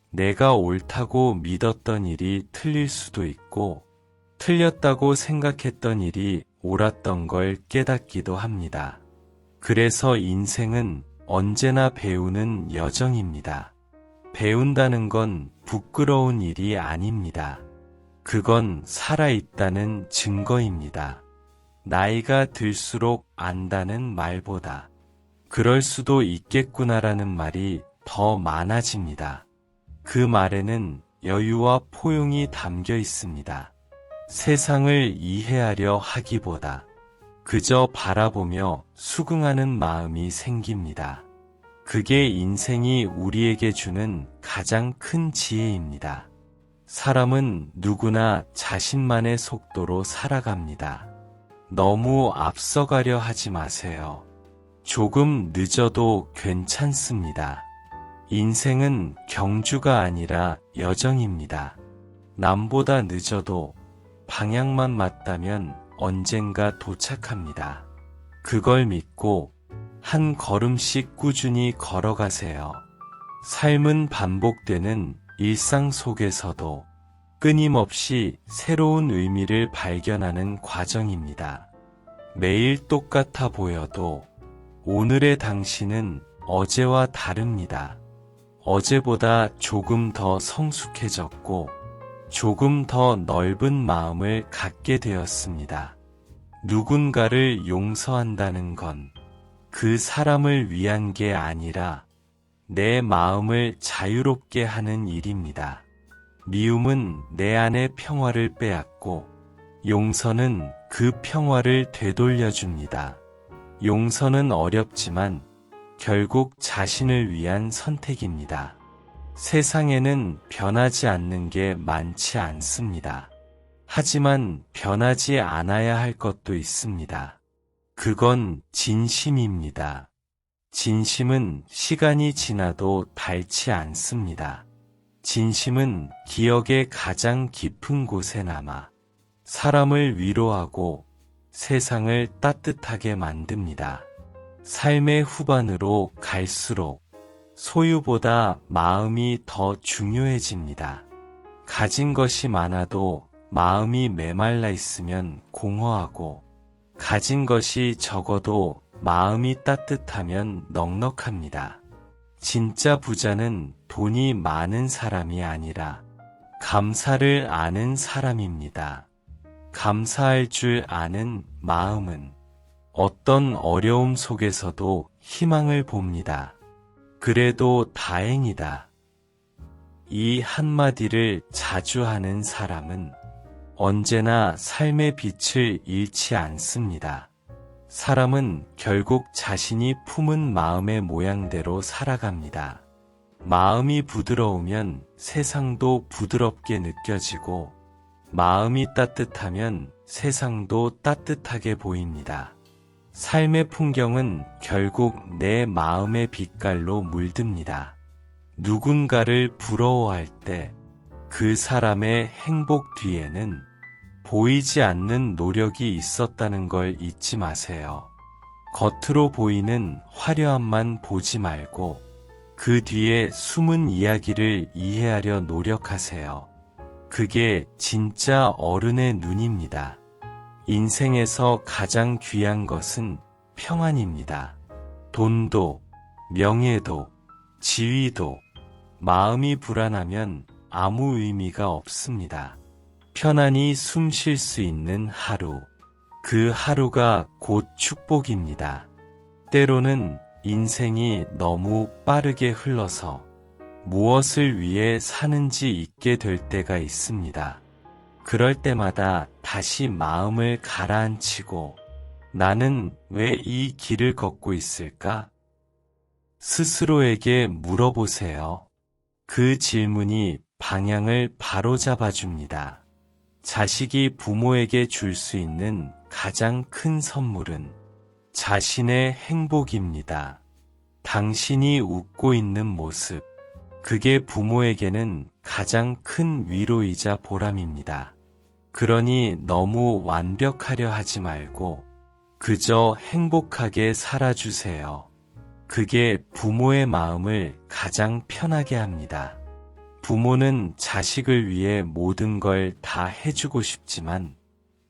내가 옳다고 믿었던 일이 틀릴 수도 있고 틀렸다고 생각했던 일이 옳았던 걸 깨닫기도 합니다. 그래서 인생은 언제나 배우는 여정입니다. 배운다는 건 부끄러운 일이 아닙니다. 그건 살아있다는 증거입니다. 나이가 들수록 안다는 말보다 그럴 수도 있겠구나라는 말이 더 많아집니다. 그 말에는 여유와 포용이 담겨 있습니다. 세상을 이해하려 하기보다 그저 바라보며 수긍하는 마음이 생깁니다. 그게 인생이 우리에게 주는 가장 큰 지혜입니다. 사람은 누구나 자신만의 속도로 살아갑니다. 너무 앞서가려 하지 마세요. 조금 늦어도 괜찮습니다. 인생은 경주가 아니라 여정입니다. 남보다 늦어도 방향만 맞다면 언젠가 도착합니다. 그걸 믿고 한 걸음씩 꾸준히 걸어가세요. 삶은 반복되는 일상 속에서도 끊임없이 새로운 의미를 발견하는 과정입니다. 매일 똑같아 보여도 오늘의 당신은 어제와 다릅니다. 어제보다 조금 더 성숙해졌고 조금 더 넓은 마음을 갖게 되었습니다. 누군가를 용서한다는 건 그 사람을 위한 게 아니라 내 마음을 자유롭게 하는 일입니다. 미움은 내 안의 평화를 빼앗고 용서는 그 평화를 되돌려줍니다. 용서는 어렵지만 결국 자신을 위한 선택입니다. 세상에는 변하지 않는 게 많지 않습니다. 하지만 변하지 않아야 할 것도 있습니다. 그건 진심입니다. 진심은 시간이 지나도 닳지 않습니다. 진심은 기억의 가장 깊은 곳에 남아 사람을 위로하고 세상을 따뜻하게 만듭니다. 삶의 후반으로 갈수록 소유보다 마음이 더 중요해집니다. 가진 것이 많아도 마음이 메말라 있으면 공허하고, 가진 것이 적어도 마음이 따뜻하면 넉넉합니다. 진짜 부자는 돈이 많은 사람이 아니라 감사를 아는 사람입니다. 감사할 줄 아는 마음은 어떤 어려움 속에서도 희망을 봅니다. 그래도 다행이다. 이 한마디를 자주 하는 사람은 언제나 삶의 빛을 잃지 않습니다. 사람은 결국 자신이 품은 마음의 모양대로 살아갑니다. 마음이 부드러우면 세상도 부드럽게 느껴지고, 마음이 따뜻하면 세상도 따뜻하게 보입니다. 삶의 풍경은 결국 내 마음의 빛깔로 물듭니다. 누군가를 부러워할 때 그 사람의 행복 뒤에는 보이지 않는 노력이 있었다는 걸 잊지 마세요. 겉으로 보이는 화려함만 보지 말고 그 뒤에 숨은 이야기를 이해하려 노력하세요. 그게 진짜 어른의 눈입니다. 인생에서 가장 귀한 것은 평안입니다. 돈도, 명예도, 지위도, 마음이 불안하면 아무 의미가 없습니다. 편안히 숨 쉴 수 있는 하루, 그 하루가 곧 축복입니다. 때로는 인생이 너무 빠르게 흘러서 무엇을 위해 사는지 잊게 될 때가 있습니다. 그럴 때마다 다시 마음을 가라앉히고, 나는 왜 이 길을 걷고 있을까? 스스로에게 물어보세요. 그 질문이 방향을 바로잡아 줍니다. 자식이 부모에게 줄 수 있는 가장 큰 선물은 자신의 행복입니다. 당신이 웃고 있는 모습, 그게 부모에게는 가장 큰 위로이자 보람입니다. 그러니 너무 완벽하려 하지 말고 그저 행복하게 살아주세요. 그게 부모의 마음을 가장 편하게 합니다. 부모는 자식을 위해 모든 걸 다 해주고 싶지만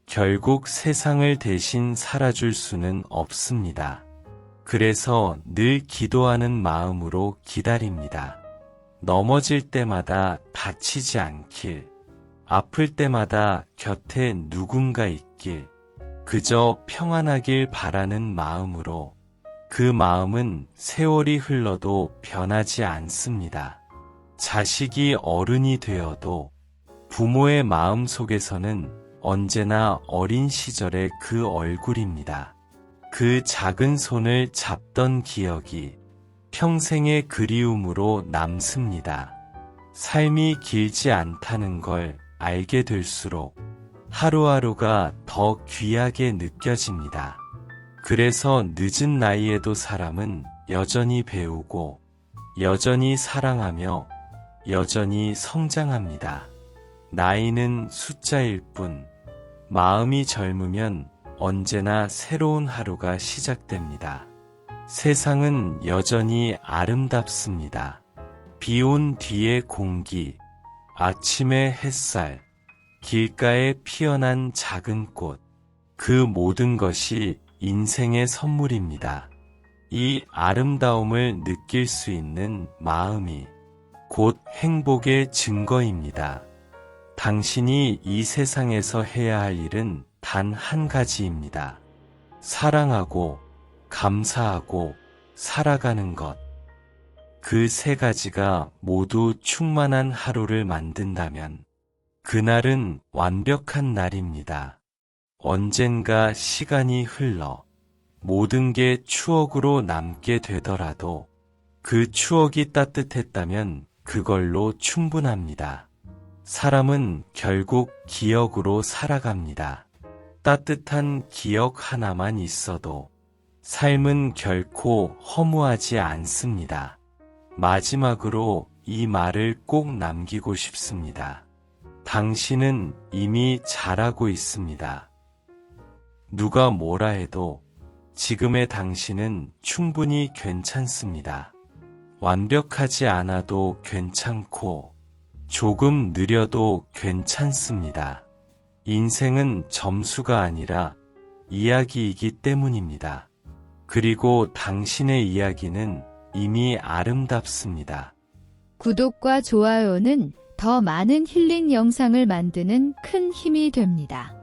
결국 세상을 대신 살아줄 수는 없습니다. 그래서 늘 기도하는 마음으로 기다립니다. 넘어질 때마다 다치지 않길, 아플 때마다 곁에 누군가 있길, 그저 평안하길 바라는 마음으로, 그 마음은 세월이 흘러도 변하지 않습니다. 자식이 어른이 되어도 부모의 마음 속에서는 언제나 어린 시절의 그 얼굴입니다. 그 작은 손을 잡던 기억이 평생의 그리움으로 남습니다. 삶이 길지 않다는 걸 알게 될수록 하루하루가 더 귀하게 느껴집니다. 그래서 늦은 나이에도 사람은 여전히 배우고, 여전히 사랑하며, 여전히 성장합니다. 나이는 숫자일 뿐, 마음이 젊으면 언제나 새로운 하루가 시작됩니다. 세상은 여전히 아름답습니다. 비 온 뒤의 공기, 아침의 햇살, 길가에 피어난 작은 꽃, 그 모든 것이 인생의 선물입니다. 이 아름다움을 느낄 수 있는 마음이 곧 행복의 증거입니다. 당신이 이 세상에서 해야 할 일은 단 한 가지입니다. 사랑하고, 감사하고, 살아가는 것. 그 세 가지가 모두 충만한 하루를 만든다면, 그날은 완벽한 날입니다. 언젠가 시간이 흘러 모든 게 추억으로 남게 되더라도 그 추억이 따뜻했다면 그걸로 충분합니다. 사람은 결국 기억으로 살아갑니다. 따뜻한 기억 하나만 있어도 삶은 결코 허무하지 않습니다. 마지막으로 이 말을 꼭 남기고 싶습니다. 당신은 이미 잘하고 있습니다. 누가 뭐라 해도 지금의 당신은 충분히 괜찮습니다. 완벽하지 않아도 괜찮고 조금 느려도 괜찮습니다. 인생은 점수가 아니라 이야기이기 때문입니다. 그리고 당신의 이야기는 이미 아름답습니다. 구독과 좋아요는 더 많은 힐링 영상을 만드는 큰 힘이 됩니다.